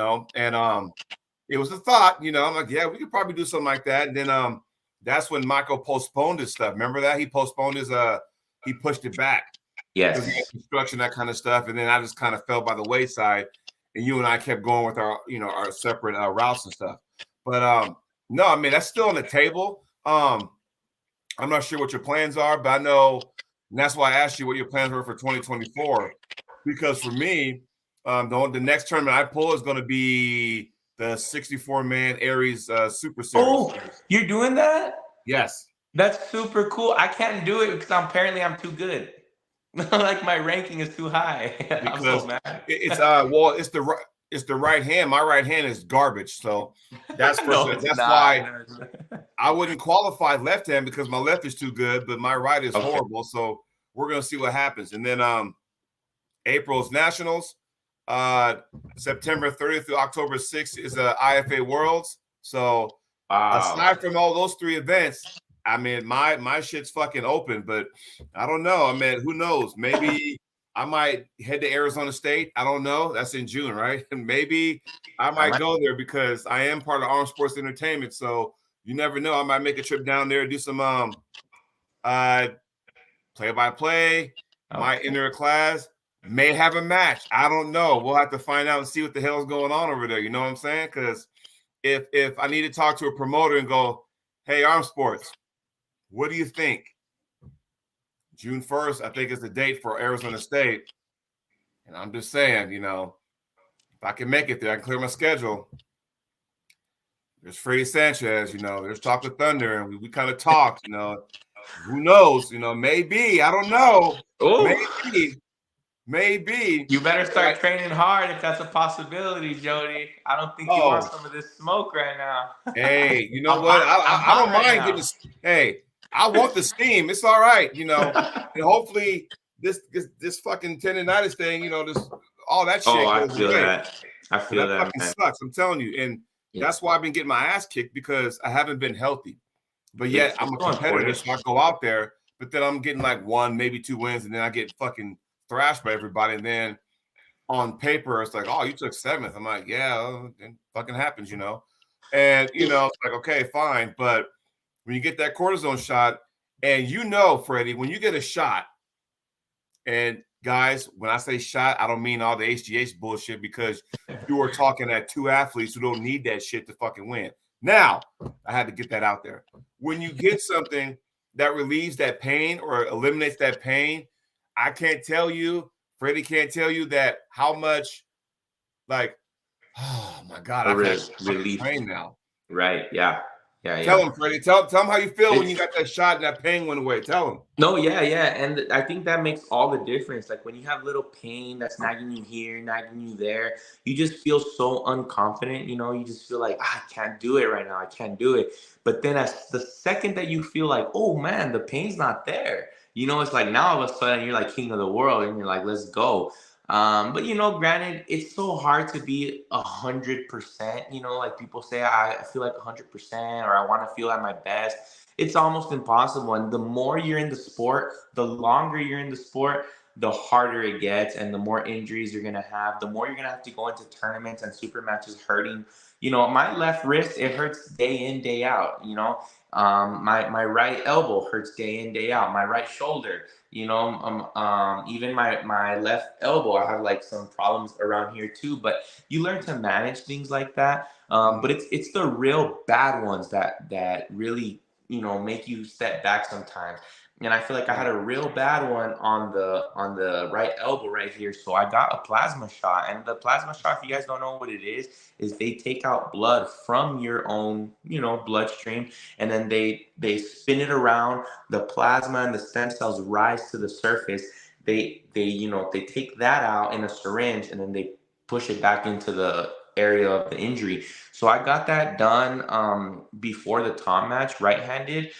it was a thought, I'm like, yeah, we could probably do something like that. And then that's when Michael postponed his stuff. Remember that? He postponed his, he pushed it back. Yes. Construction, that kind of stuff. And then I just kind of fell by the wayside. And you and I kept going with our, our separate routes and stuff. But no, I mean, that's still on the table. I'm not sure what your plans are, but I know, and that's why I asked you what your plans were for 2024. Because for me, the next tournament I pull is going to be the 64-man Aries Super Series. Oh, you're doing that? Yes. That's super cool. I can't do it because I'm too good. Like my ranking is too high. I'm so mad. It's the right hand. My right hand is garbage. So that's why I wouldn't qualify left hand because my left is too good, but my right is horrible. So we're gonna see what happens. And then April's Nationals, September 30th through October 6th is IFA Worlds. So aside from all those 3 events, I mean, my shit's fucking open, but I don't know. I mean, who knows? Maybe I might head to Arizona State. I don't know. That's in June, right? And maybe I might go there because I am part of Armed Sports Entertainment. So you never know. I might make a trip down there, do some play-by-play, might enter a class, may have a match. I don't know. We'll have to find out and see what the hell's going on over there. You know what I'm saying? Because if I need to talk to a promoter and go, hey, Armed Sports, what do you think? June 1st, I think is the date for Arizona State. And I'm just saying, if I can make it there, I can clear my schedule. There's Freddy Sanchez, there's Talk with Thunder, and we kind of talked, who knows, maybe, I don't know. Maybe. You better start training hard if that's a possibility, Jody. I don't think you want some of this smoke right now. Hey, you know what? I don't mind getting this. Hey, I want the steam. It's all right, and hopefully this fucking tendonitis thing, all that shit. I feel that. I feel that fucking sucks. I'm telling you, and that's why I've been getting my ass kicked because I haven't been healthy. But yet I'm a competitor, so I go out there. But then I'm getting like 1, maybe 2 wins, and then I get fucking thrashed by everybody. And then on paper, it's like, oh, you took 7th. I'm like, yeah, it fucking happens, And it's like, okay, fine, but when you get that cortisone shot, and Freddie, when you get a shot, and guys, when I say shot, I don't mean all the HGH bullshit because you are talking at 2 athletes who don't need that shit to fucking win. Now, I had to get that out there. When you get something that relieves that pain or eliminates that pain, I can't tell you, Freddie can't tell you that how much, like, oh my God, I can't pain now. Right, yeah. Tell him, Freddie. Tell him how you feel when you got that shot and that pain went away. Tell him. No, yeah. And I think that makes all the difference. Like when you have little pain that's nagging you here, nagging you there, you just feel so unconfident. You just feel like, I can't do it right now. I can't do it. But then as the second that you feel like, oh man, the pain's not there, it's like now all of a sudden you're like king of the world and you're like, let's go. But granted, it's so hard to be 100%. Like people say, I feel like 100%, or I want to feel at my best. It's almost impossible. And the more you're in the sport, the longer you're in the sport, the harder it gets, and the more injuries you're gonna have. The more you're gonna have to go into tournaments and super matches hurting. My left wrist, it hurts day in, day out. My right elbow hurts day in, day out. My right shoulder. Even my left elbow, I have like some problems around here too, but you learn to manage things like that. But it's the real bad ones that really, make you step back sometimes. and I feel like I had a real bad one on the right elbow right here. So I got a plasma shot, and the plasma shot, if you guys don't know what it is they take out blood from your own, bloodstream, and then they spin it around. The plasma and the stem cells rise to the surface. They take that out in a syringe, and then they push it back into the area of the injury. So I got that done before the Tom match, right-handed,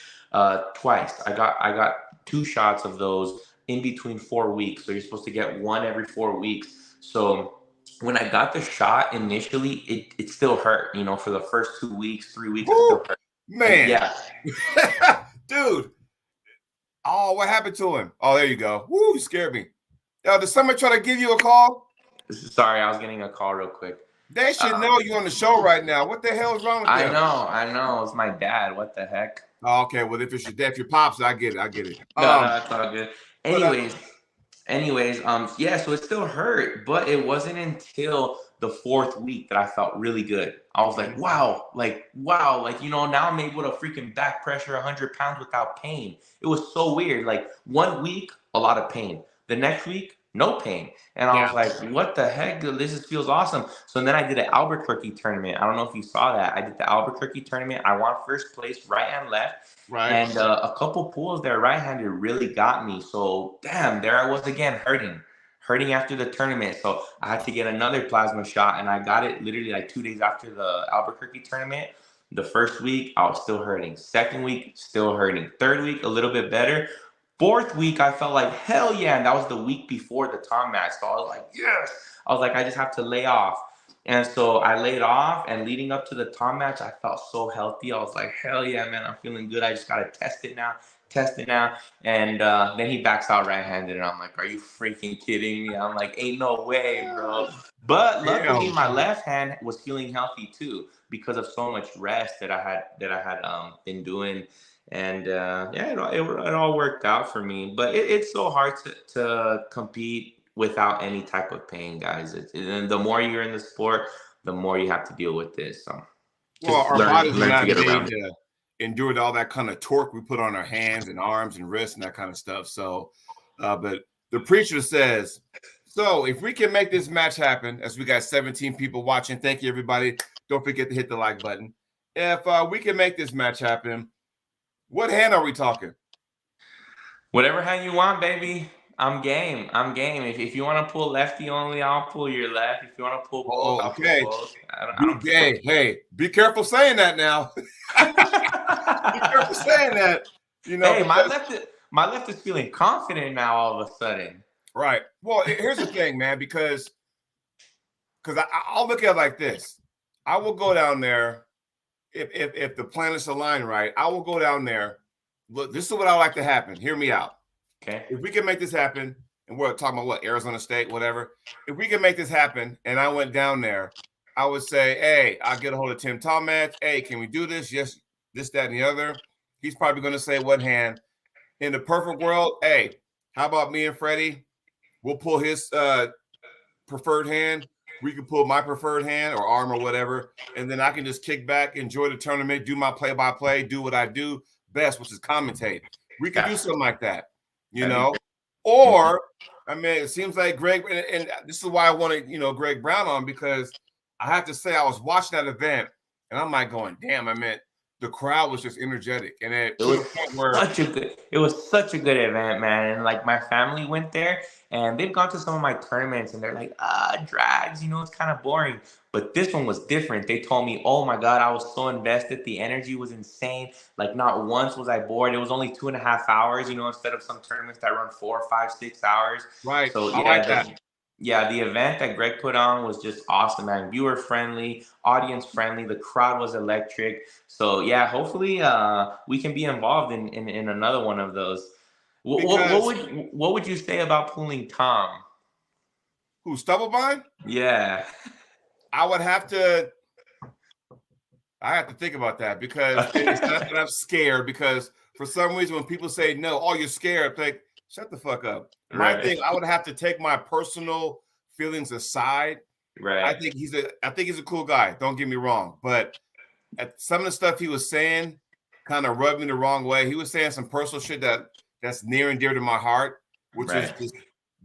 twice. I got two shots of those in between 4 weeks. So you're supposed to get one every 4 weeks. So when I got the shot initially, it still hurt. For the first 2 weeks, 3 weeks, it still hurt. Man, yeah, dude. Oh, what happened to him? Oh, there you go. Woo, you scared me. Did somebody try to give you a call? Sorry, I was getting a call real quick. They should know you're on the show right now. What the hell is wrong with them? I know. It's my dad. What the heck? Oh, okay, well, if it's your dad, if your pops, I get it. No, it's all good. Anyways, yeah, so it still hurt, but it wasn't until the 4th week that I felt really good. I was like, wow, now I'm able to freaking back pressure 100 pounds without pain. It was so weird. Like 1 week, a lot of pain. The next week, no pain. And I was like, what the heck? This feels awesome. So then I did an Albuquerque tournament. I don't know if you saw that. I did the Albuquerque tournament. I won first place, right and left. Right. And a couple pulls there, right-handed, really got me. So, damn, there I was again, hurting after the tournament. So I had to get another plasma shot, and I got it literally like 2 days after the Albuquerque tournament. The first week, I was still hurting. Second week, still hurting. Third week, a little bit better. 4th week, I felt like, hell yeah. And that was the week before the Tom match. So I was like, yes. I was like, I just have to lay off. And so I laid off, and leading up to the Tom match, I felt so healthy. I was like, hell yeah, man, I'm feeling good. I just got to test it now. And then he backs out right-handed, and I'm like, are you freaking kidding me? I'm like, ain't no way, bro. But luckily, my left hand was feeling healthy too because of so much rest that I had been doing. And it all worked out for me. But it's so hard to compete without any type of pain, guys. And the more you're in the sport, the more you have to deal with this. So, our bodies are not made to endure all that kind of torque we put on our hands and arms and wrists and that kind of stuff. So, but the preacher says, so if we can make this match happen, as we got 17 people watching, thank you, everybody. Don't forget to hit the like button. If we can make this match happen, what hand are we talking? Whatever hand you want, baby. I'm game. If you want to pull lefty only, I'll pull your left. If you want to pull both, I'll pull both. Hey, be careful saying that now. Be careful saying that. Hey, my left is feeling confident now all of a sudden. Right. Well, here's the thing, man, because I'll look at it like this. I will go down there if the planets align right. I will go down there. Look, this is what I like to happen. Hear me out. Okay. If we can make this happen, and we're talking about what, Arizona State, whatever. If we can make this happen, and I went down there, I would say, hey, I'll get a hold of Tim Talmadge. Hey, can we do this? Yes, this, that, and the other. He's probably going to say what hand. In the perfect world, hey, how about me and Freddy? We'll pull his preferred hand. We can pull my preferred hand or arm or whatever. And then I can just kick back, enjoy the tournament, do my play-by-play, do what I do best, which is commentate. We could do something like that. Or I mean, it seems like Greg, and this is why I wanted, Greg Brown on, because I have to say I was watching that event and I'm like going, damn, I mean, the crowd was just energetic. And it was such a good event, man. And like my family went there and they've gone to some of my tournaments and they're like, drags, it's kind of boring. But this one was different. They told me, oh my God, I was so invested. The energy was insane. Like not once was I bored. It was only 2.5 hours, instead of some tournaments that run 4, 5, 6 hours. Right. So I like that. Yeah, the event that Greg put on was just awesome, man. Viewer friendly, audience friendly. The crowd was electric. So yeah, hopefully we can be involved in another one of those. What would you say about pulling Tom? Who, Stubblebine? Yeah. I have to think about that, because it's not that I'm scared, because for some reason when people say no, oh, you're scared, like, shut the fuck up. Right. My thing, I would have to take my personal feelings aside. Right. I think he's a cool guy. Don't get me wrong, but some of the stuff he was saying kind of rubbed me the wrong way. He was saying some personal shit that that's near and dear to my heart, which is Right. this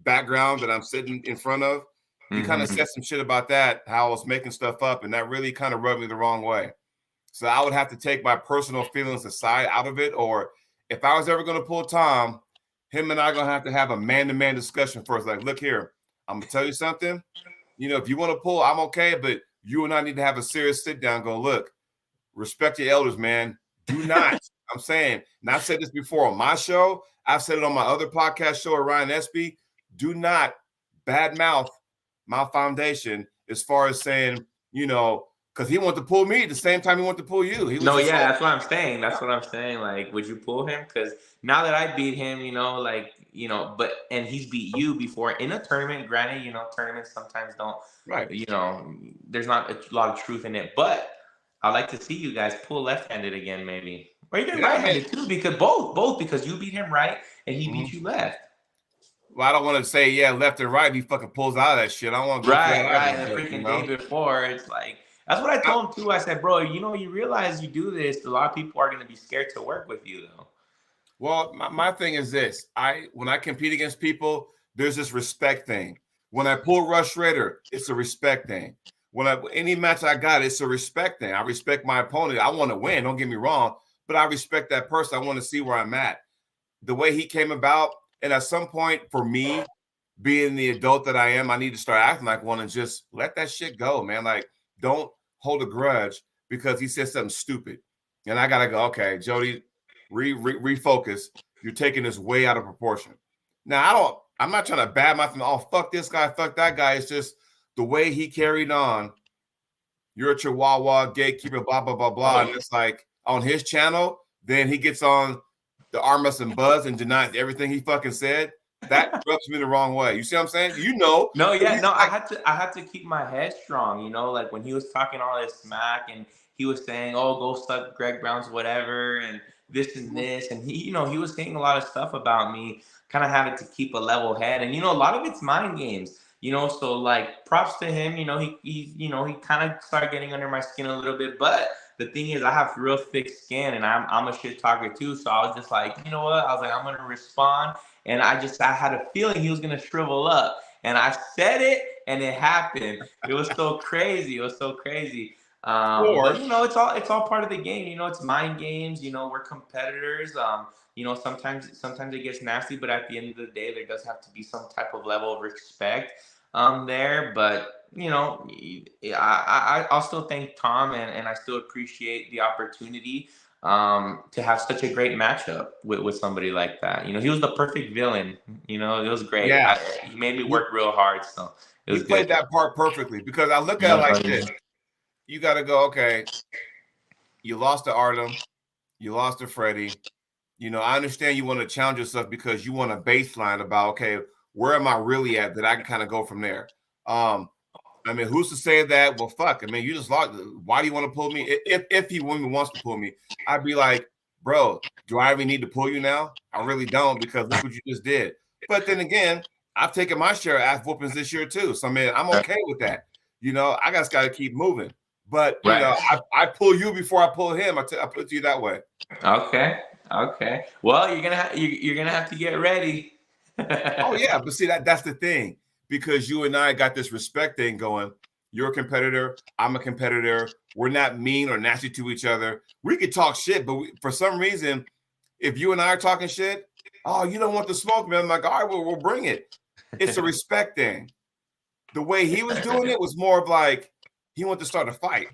background that I'm sitting in front of. You kind of Mm-hmm. said some shit about that, how I was making stuff up, and that really kind of rubbed me the wrong way. So I would have to take my personal feelings aside out of it, or if I was ever going to pull Tom, him and I are going to have a man-to-man discussion first. Like, look here, I'm going to tell you something. You know, if you want to pull, I'm okay, but you and I need to have a serious sit down. Go, look, respect your elders, man. Do not. I'm saying, and I've said this before on my show. I've said it on my other podcast show, Ryan Espy. Do not badmouth my foundation as far as saying, you know, because he wanted to pull me at the same time he wanted to pull you. He was No, just yeah, like, that's what I'm saying. That's what I'm saying. Like, would you pull him? Because now that I beat him, like, but and he's beat you before in a tournament. Granted, tournaments sometimes don't, right. there's not a lot of truth in it. But I'd like to see you guys pull left-handed again, maybe, or even Yeah, I mean, right-handed too, because both because you beat him right and he beat mhm. you left. Well, I don't want to say, yeah, left and right. He fucking pulls out of that shit. I don't want to go through that Right, either. right. The But, you freaking day know, before, it's like that's what I I, told him too. I said, bro, you realize you do this, a lot of people are gonna be scared to work with you though. well, my thing is this. When I compete against people, there's this respect thing. When I pull Rush Ritter, it's a respect thing. Any match I got, it's a respect thing. I respect my opponent. I want to win, don't get me wrong, but I respect that person. I want to see where I'm at. The way he came about, and at some point for me, being the adult that I am, I need to start acting like one and just let that shit go, man. Like, don't hold a grudge because he said something stupid. And I gotta go, okay, Jody, refocus. You're taking this way out of proportion. Now, I'm not trying to badmouth him. Oh, fuck this guy, fuck that guy. It's just the way he carried on. You're a Chihuahua gatekeeper, blah, blah, blah, blah. And it's like on his channel, then he gets on the Armus and Buzz and denies everything he fucking said. That rubs me the wrong way. You see what I'm saying? You know. No, yeah, He's no, like, I had to keep my head strong, like when he was talking all this smack and he was saying, "Oh, go suck Greg Brown's whatever," and this and this, and he was saying a lot of stuff about me. Kind of having to keep a level head, and a lot of it's mind games. So like props to him. He kind of started getting under my skin a little bit, but the thing is, I have real thick skin, and I'm a shit talker too. So I was just like, you know what? I was like, I'm gonna respond, and I had a feeling he was gonna shrivel up. And I said it, and it happened. It was so crazy. It was so crazy. But or it's all part of the game. It's mind games. We're competitors. Sometimes it gets nasty, but at the end of the day, there does have to be some type of level of respect there. But I'll still thank Tom, and I still appreciate the opportunity to have such a great matchup with somebody like that. He was the perfect villain. It was great. yeah, He made me he, work real hard, so it he was good. played that part perfectly because I look at it Yeah, like buddy. this. You got to go, okay, you lost to Artem, you lost to Freddy. I understand you want to challenge yourself because you want a baseline about, okay, where am I really at that I can kind of go from there. I mean, who's to say that? Well, fuck. I mean, you just lost. Why do you want to pull me? If he wants to pull me, I'd be like, bro, do I even need to pull you now? I really don't because look what you just did. But then again, I've taken my share of ass whoopings this year too. So, I mean, I'm okay with that. I just got to keep moving. But, Right. I pull you before I pull him. I put it to you that way. Okay. Okay. Well, you're gonna have to get ready. Oh yeah, but see that's the thing because you and I got this respect thing going. You're a competitor. I'm a competitor. We're not mean or nasty to each other. We could talk shit, but for some reason, if you and I are talking shit, oh, you don't want the smoke, man. I'm like, all right, well, we'll bring it. It's a respect thing. The way he was doing it was more of like he wanted to start a fight.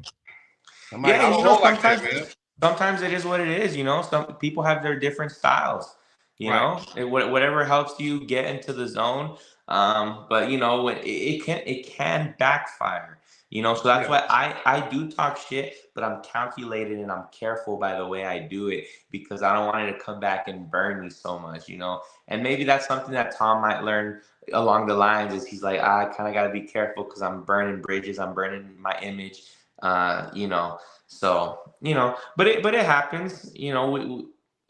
I'm like, Yeah, I don't roll like that, sometimes man. sometimes it is what it is. Some people have their different styles. Right. Whatever helps you get into the zone. But when it can backfire. So that's Yeah. why I do talk shit, but I'm calculated and I'm careful by the way I do it because I don't want it to come back and burn me so much. And maybe that's something that Tom might learn along the lines is he's like, I kind of got to be careful because I'm burning bridges, I'm burning my image. So but it happens.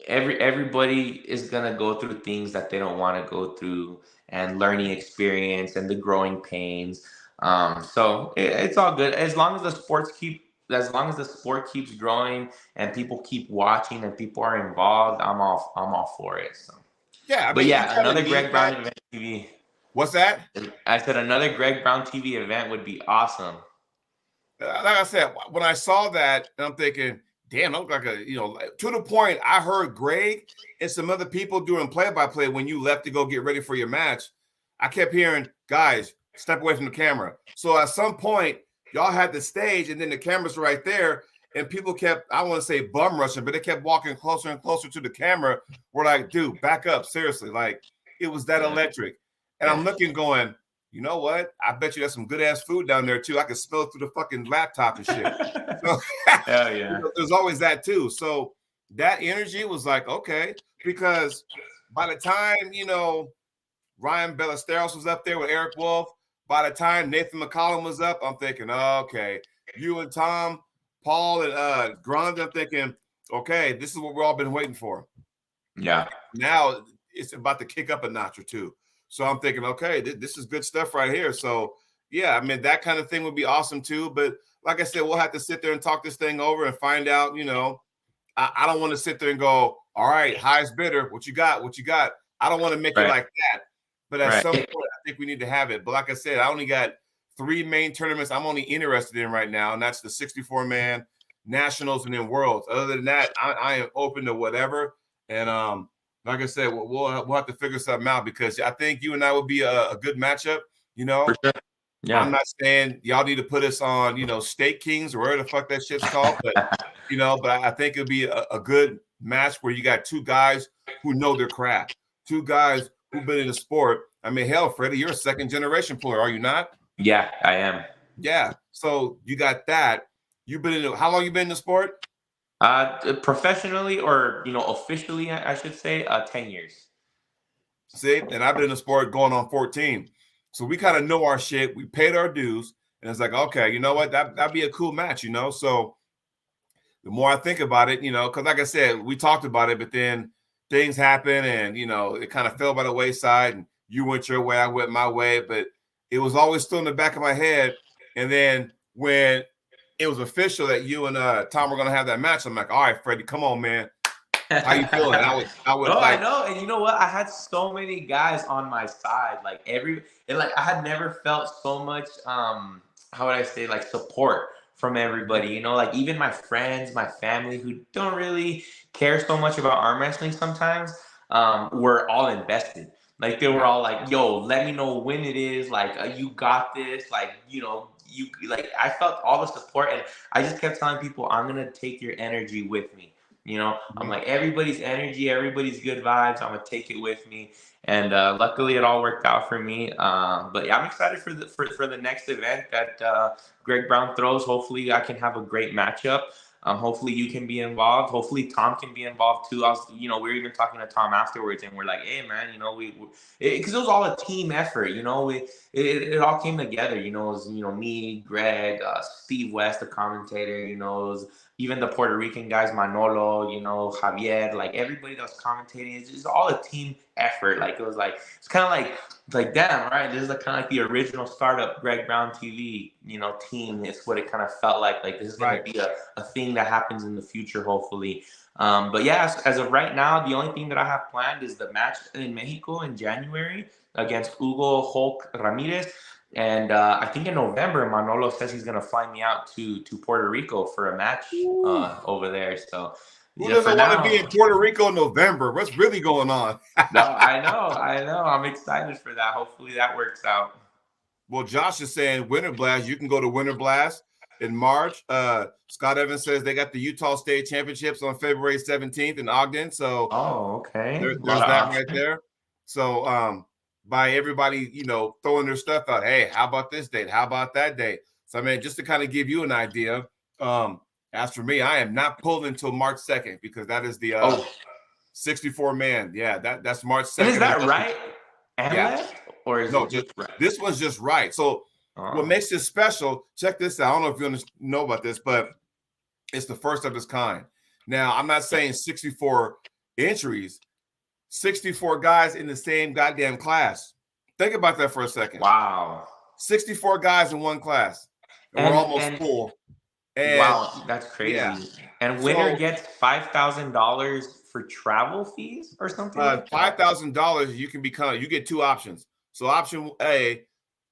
Everybody is gonna go through things that they don't want to go through, and learning experience and the growing pains. So it's all good as long as the sport keeps growing and people keep watching and people are involved. I'm all for it. So. Yeah, I But mean, you yeah, gotta another need Greg Brown that. event TV. What's that? I said another Greg Brown TV event would be awesome. Like I said, when I saw that, I'm thinking, damn, I look like to the point I heard Greg and some other people doing play-by-play when you left to go get ready for your match. I kept hearing, guys, step away from the camera. So at some point, y'all had the stage and then the camera's right there. And people kept, I want to say bum rushing, but they kept walking closer and closer to the camera. We're like, dude, back up. Seriously. Like, it was that electric. And I'm looking going, you know what? I bet you there's some good ass food down there too. I can smell it through the fucking laptop and shit. So Hell yeah. there's always that too. So that energy was like, okay, because by the time, Ryan Ballesteros was up there with Eric Wolf, by the time Nathan McCollum was up, I'm thinking, okay, you and Tom, Paul, and Grund, I'm thinking, okay, this is what we've all been waiting for. Yeah. Now it's about to kick up a notch or two. So I'm thinking, okay, this is good stuff right here. So yeah, I mean, that kind of thing would be awesome too. But like I said, we'll have to sit there and talk this thing over and find out, I don't want to sit there and go, all right, highest bidder, what you got? What you got? I don't want to make it like that. But at some point, I think we need to have it. But like I said, I only got 3 main tournaments I'm only interested in right now, and that's the 64-man, nationals, and then worlds. Other than that, I am open to whatever. And like I said, we'll have to figure something out because I think you and I would be a good matchup. For sure. Yeah. I'm not saying y'all need to put us on, State Kings or whatever the fuck that shit's called, but but I think it'd be a good match where you got 2 guys who know their craft, 2 guys who've been in the sport. I mean, hell, Freddy, you're a second-generation player, are you not? Yeah, I am. Yeah. So you got that. You've been in. How long you been in the sport? Professionally or officially, I should say, 10 years. See, and I've been in the sport going on 14. So we kind of know our shit. We paid our dues, and it's like, okay, you know what? That'd be a cool match, So the more I think about it, because like I said, we talked about it, but then things happen, and it kind of fell by the wayside. And you went your way, I went my way, but it was always still in the back of my head. And then when it was official that you and Tom were gonna have that match, I'm like, all right, Freddie, come on, man. How you feeling? I would I know, and you know what? I had so many guys on my side. I had never felt so much how would I say, like, support from everybody. Like even my friends, my family who don't really care so much about arm wrestling sometimes, were all invested. Like they were all like, yo, let me know when it is, like you got this, like, you like I felt all the support and I just kept telling people I'm gonna take your energy with me. I'm like, everybody's energy, everybody's good vibes. I'm gonna take it with me, and luckily it all worked out for me. But yeah, I'm excited for the next event that Greg Brown throws. Hopefully, I can have a great matchup. Hopefully, you can be involved. Hopefully, Tom can be involved too. We were even talking to Tom afterwards, and we're like, hey man, because it was all a team effort. It all came together. It was me, Greg, Steve West, the commentator. It was even the Puerto Rican guys, Manolo, Javier, like everybody that was commentating. It's just all a team effort. Like it was like it's kind of like damn, right? This is kind of like the original startup Greg Brown TV, team. It's what it kind of felt like. Like this is going to be a thing that happens in the future, hopefully. But yeah, as of right now, the only thing that I have planned is the match in Mexico in January against Hugo Hulk Ramirez. And I think in November, Manolo says he's going to fly me out to Puerto Rico for a match over there. So who doesn't want to be in Puerto Rico in November? What's really going on? No, I know. I'm excited for that. Hopefully that works out. Well, Josh is saying Winter Blast. You can go to Winter Blast in March. Scott Evans says they got the Utah State Championships on February 17th in Ogden. So okay. There's that right there. So by everybody, throwing their stuff out. Hey, how about this date? How about that date? So I mean, just to kind of give you an idea. As for me, I am not pulled until March 2nd because that is the 64-man. Yeah, that's March 2nd. And is that right? Yeah. Or is no, it just right? This one's just right. So what makes this special, check this out. I don't know if you know about this, but it's the first of its kind. Now, I'm not saying 64 entries, 64 guys in the same goddamn class. Think about that for a second. Wow. 64 guys in one class. And we're almost full. And Wow, that's yeah, crazy. And winner so gets $5,000 for travel fees or something like that. $5,000 you get two options. So option A,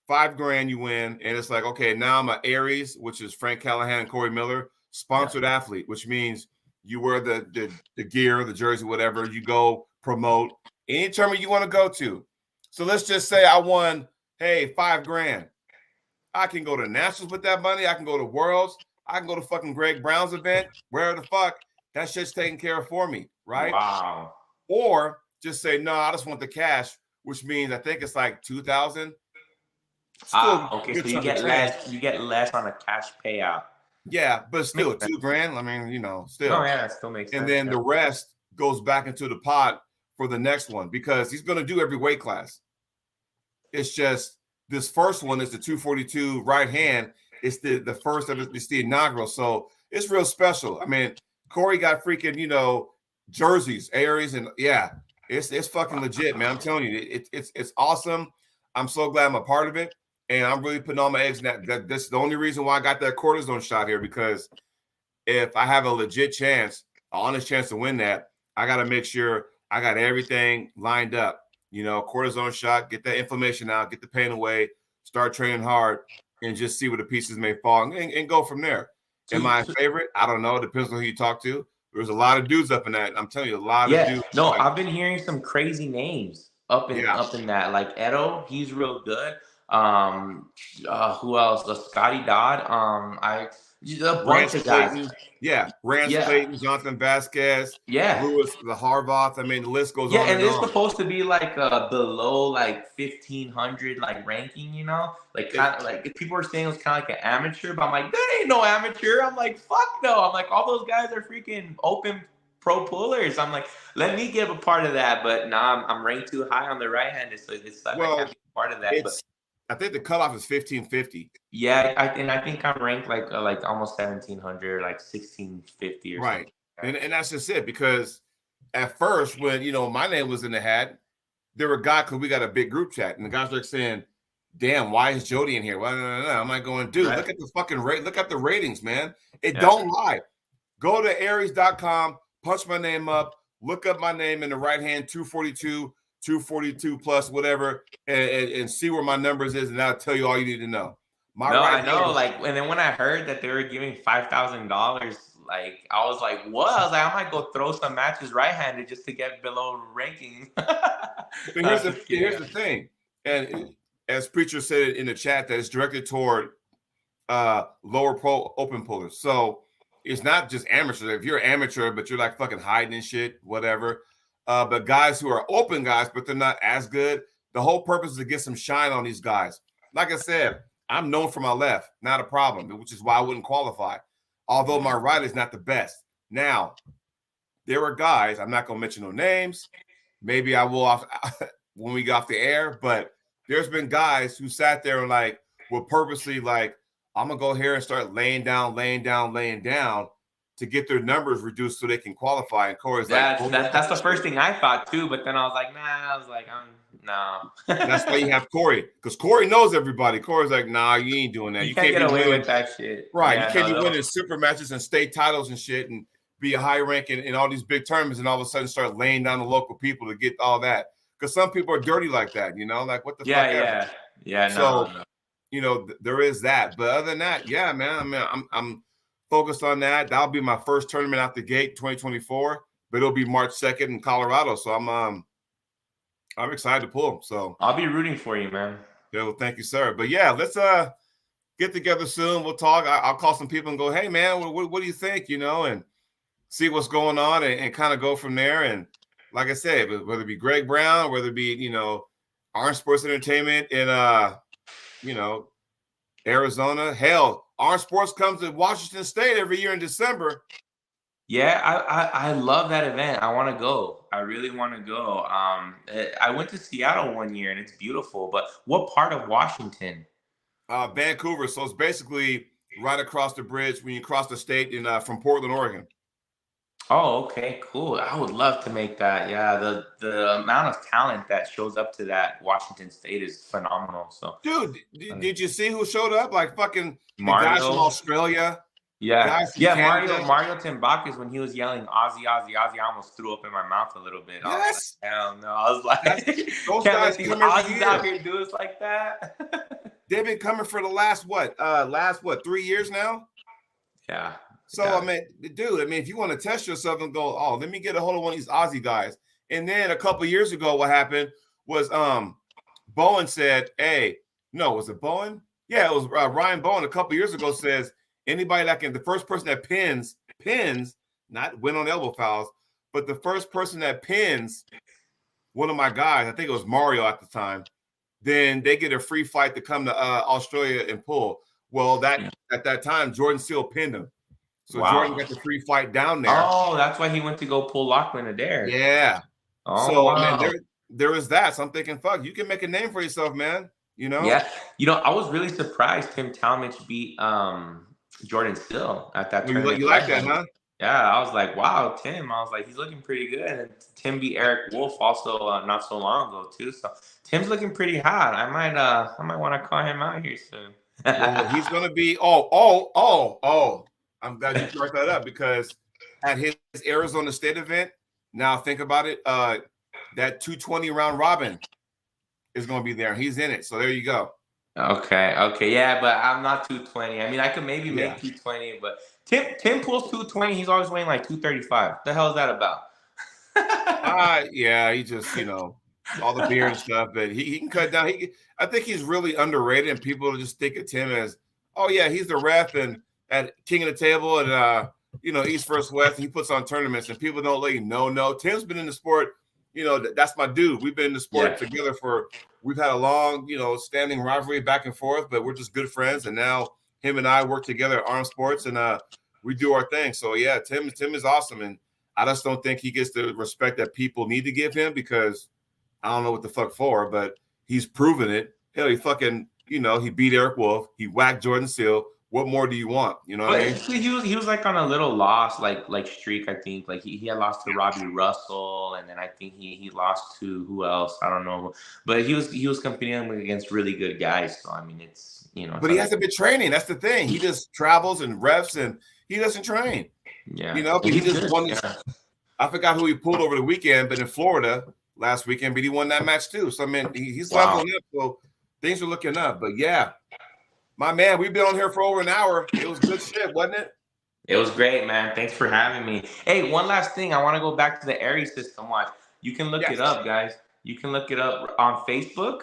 5 grand you win, and it's like, okay, now I'm an Aries, which is Frank Callahan and Corey Miller, Yeah. sponsored athlete, which means you wear the gear, the jersey, whatever, you go promote any tournament you want to go to. So let's just say I won, hey, 5 grand. I can go to nationals with that money. I can go to worlds. I can go to fucking Greg Brown's event, wherever the fuck. That shit's taken care of for me, right? Wow. Or just say, no, I just want the cash, which means I think it's like 2,000. Still Ah, okay. good So you chunk of get change. less. You get less on a cash payout. Yeah, but Makes still sense. 2 grand. I mean, No, still. yeah, that still makes And sense. then Yeah. the rest goes back into the pot for the next one because he's going to do every weight class. It's just this first one is the 242 right hand. It's the first of it's the inaugural. So it's real special. I mean, Corey got freaking, jerseys, Aries, and yeah, it's fucking legit, man. I'm telling you, it's awesome. I'm so glad I'm a part of it. And I'm really putting all my eggs in that. That's the only reason why I got that cortisone shot here, because if I have a legit chance, an honest chance to win that, I got to make sure I got everything lined up. Cortisone shot, get that inflammation out, get the pain away, start training hard, and just see where the pieces may fall and go from there. Am So, I a so favorite? I don't know. It depends on who you talk to. There's a lot of dudes up in that. I'm telling you, a lot of yeah, dudes. no, Like, I've been hearing some crazy names up in yeah, up in that. Like Edo, he's real good. Who else? Scotty Dodd. A bunch Rance of guys. Clayton. Yeah, Rance Yeah, Clayton, Jonathan Vasquez, yeah. Lewis, the Harvath. I mean, the list goes Yeah, on and and it's on. supposed to be like below like 1,500 like ranking, like It, kind of like people are saying it was kind of like an amateur, but I'm like, that ain't no amateur. I'm like, fuck no. I'm like, all those guys are freaking open pro pullers. I'm like, let me give a part of that, but nah, I'm ranked too high on the right handed, so it's like I can't well, be part of that. But I think the cutoff is 1550. yeah, I think I'm ranked like almost 1,700, like 1,650 or something Right. like And that's just it, because at first when my name was in the hat, there were guys, because we got a big group chat, and the guys were like saying, damn, why is Jody in here? Well, no. I'm like going, that. dude, Right? look at the fucking rate, look at the ratings, man. It Yeah. don't lie. Go to Aries.com, punch my name up, look up my name in the right hand, 242, 242 plus, whatever, and see where my numbers is, and that'll tell you all you need to know. My No, right I know. hand, Like, and then when I heard that they were giving $5,000, like I was like, "What?" I was like, "I might go throw some matches right-handed just to get below ranking." but I'm just here's kidding. the thing, and as Preacher said it in the chat, that it's directed toward lower pro open pullers. So it's not just amateurs. If you're an amateur, but you're like fucking hiding and shit, whatever. But guys who are open guys, but they're not as good. The whole purpose is to get some shine on these guys. Like I said, I'm known for my left, not a problem, which is why I wouldn't qualify. Although my right is not the best. Now, there were guys, I'm not gonna mention no names. Maybe I will off when we got off the air, but there's been guys who sat there and like were purposely like, I'm gonna go here and start laying down to get their numbers reduced so they can qualify. And Corey's like, That's boom. that's that's the first thing I thought too. But then I was like, "Nah." I was like, "I'm That's why no." you have Corey, because Corey knows everybody. Corey's like, nah, you ain't doing that. You You can't can't get be away with winning. that shit. Right. You Yeah, can't be no, no. winning super matches and state titles and shit and be a high rank in all these big tournaments and all of a sudden start laying down the local people to get all that. Because some people are dirty like that, like what the fuck Yeah, ever. yeah. So, No. there is that. But other than that, yeah, man, I mean, I'm focused on that. That'll be my first tournament out the gate 2024, but it'll be March 2nd in Colorado. So I'm excited to pull. So I'll be rooting for you, man. yeah, well, thank you, sir. But yeah, let's get together soon. We'll talk. I'll call some people and go, hey man, what do you think? And see what's going on and kind of go from there. And like I said, whether it be Greg Brown, whether it be, Arm Sports Entertainment in Arizona. Hell, Arm Sports comes to Washington State every year in December. Yeah, I love that event. I want to go. I really want to go. I went to Seattle one year and it's beautiful. But what part of Washington? Vancouver. So it's basically right across the bridge when you cross the state in from Portland, Oregon. Oh, okay, cool. I would love to make that. Yeah, the amount of talent that shows up to that Washington State is phenomenal. So, Dude, did you see who showed up? Like fucking the guys from Mario, Australia. Yeah, guys from yeah. Mario Canada. Mario Timbakis, when he was yelling Aussie, Aussie, Aussie, I almost threw up in my mouth a little bit. I was like, Yes, hell no. I was that's like, those can't guys let these come every Aussies out year. here do us like that. They've been coming for the last what? 3 years now. Yeah, So I yeah, mean, dude, I mean, if you want to test yourself and go, oh, let me get a hold of one of these Aussie guys. And then a couple of years ago, what happened was Bowen said, hey, no, was it Bowen? Yeah, it was Ryan Bowen a couple of years ago says anybody that can, the first person that pins, not win on elbow fouls, but the first person that pins one of my guys, I think it was Mario at the time, then they get a free flight to come to Australia and pull. Well, that yeah. at that time, Jordan Seal pinned him. So Jordan Wow. got the free flight down there. Oh, that's why he went to go pull Lockman Adair. Yeah. Oh So I mean, wow. there is that. So I'm thinking, fuck, you can make a name for yourself, man. You know? Yeah, I was really surprised Tim Talmadge beat Jordan Still at that Well, tournament you like that, legend. huh? Yeah, I was like, wow, Tim. I was like, he's looking pretty good. And Tim beat Eric Wolf also not so long ago too. So Tim's looking pretty hot. I might want to call him out here soon. Well, he's gonna be oh. I'm glad you brought that up because at his Arizona State event, now think about it. That 220 round robin is gonna be there. He's in it. So there you go. Okay, yeah, but I'm not 220. I mean, I could maybe Yeah. make 220, but Tim pulls 220. He's always weighing like 235. The hell is that about? Yeah, he just, all the beer and stuff, but he can cut down. I think he's really underrated, and people just think of Tim as, oh yeah, he's the ref and at King of the Table and East versus West. And he puts on tournaments, and people don't let you know. No, Tim's been in the sport. That's my dude. We've been in the sport together we've had a long, standing rivalry back and forth, but we're just good friends. And now him and I work together at Arm Sports, and we do our thing. So yeah, Tim is awesome, and I just don't think he gets the respect that people need to give him because I don't know what the fuck for, but he's proven it. Hell, he fucking, he beat Eric Wolf. He whacked Jordan Seal. What more do you want? You know what I mean? He was like on a little loss like streak. I think like he had lost to Robbie Russell, and then I think he lost to who else? I don't know, but he was competing against really good guys. So I mean, it's But he hasn't been training. That's the thing. He just travels and refs, and he doesn't train. yeah, But he just good. won. Yeah. I forgot who he pulled over the weekend, but in Florida last weekend, but he won that match too. So I mean, he's leveling up. So things are looking up. But yeah, my man, we've been on here for over an hour. It was good shit, wasn't it? It was great, man. Thanks for having me. Hey, one last thing. I want to go back to the Aries system. Watch. You can look it up, guys. You can look it up on Facebook.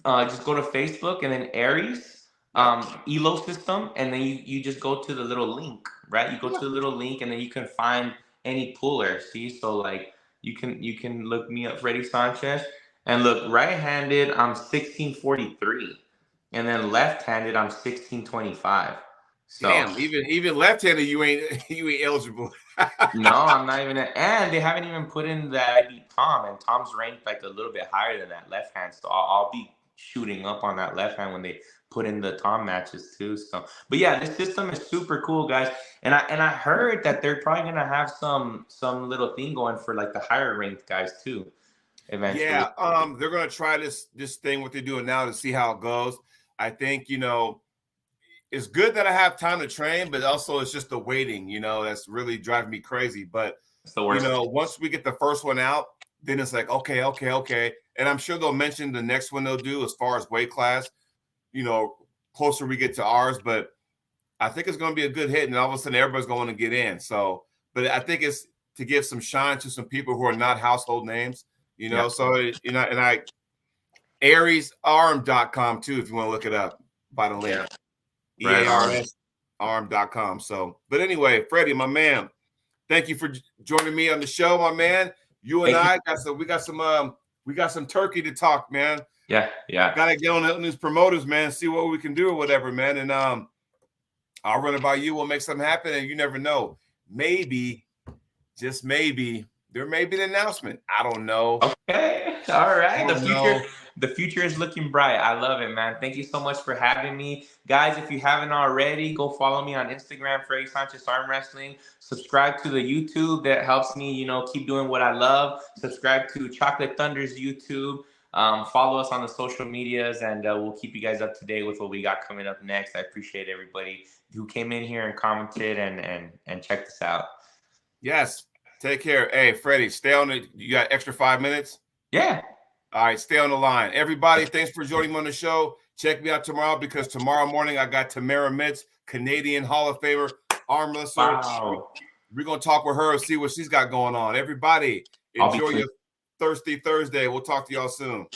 Just go to Facebook and then Aries Elo system, and then you just go to the little link, right? You go to the little link, and then you can find any puller. See, so like you can look me up, Freddy Sanchez, and look right-handed. I'm 1643, and then left-handed I'm 1625. So Damn, even left-handed, you ain't eligible. no, I'm not even. And they haven't even put in that I beat Tom, and Tom's ranked like a little bit higher than that left hand. So I'll be shooting up on that left hand when they put in the Tom matches too. So, but yeah, this system is super cool, guys. And I heard that they're probably gonna have some little thing going for like the higher ranked guys too, eventually. Yeah, they're gonna try this thing what they're doing now to see how it goes. I think it's good that I have time to train, but also it's just the waiting, that's really driving me crazy. But It's the worst. once we get the first one out, then it's like okay, and I'm sure they'll mention the next one they'll do as far as weight class, closer we get to ours. But I think it's going to be a good hit, and all of a sudden everybody's going to get in. So, but I think it's to give some shine to some people who are not household names, Yeah. So and I AriesArm.com too, if you want to look it up by the link. EARS arm.com. So, but anyway, Freddie, my man, thank you for joining me on the show, my man. You and I got some turkey to talk, man. Yeah. Gotta get on these promoters, man, see what we can do or whatever, man. And I'll run it by you. We'll make something happen, and you never know. Maybe, just maybe, there may be an announcement. I don't know. Okay. All right. The future is looking bright. I love it, man. Thank you so much for having me. Guys, if you haven't already, go follow me on Instagram, Freddy Sanchez Arm Wrestling. Subscribe to the YouTube. That helps me, keep doing what I love. Subscribe to Chocolate Thunder's YouTube. Follow us on the social medias, and we'll keep you guys up to date with what we got coming up next. I appreciate everybody who came in here and commented and checked us out. Yes. Take care. Hey, Freddy, stay on it. You got extra 5 minutes? Yeah. All right, stay on the line. Everybody, thanks for joining me on the show. Check me out tomorrow because tomorrow morning I got Tamara Mitz, Canadian Hall of Famer, arm wrestler. Wow. We're going to talk with her and see what she's got going on. Everybody, enjoy your Thirsty Thursday. We'll talk to y'all soon.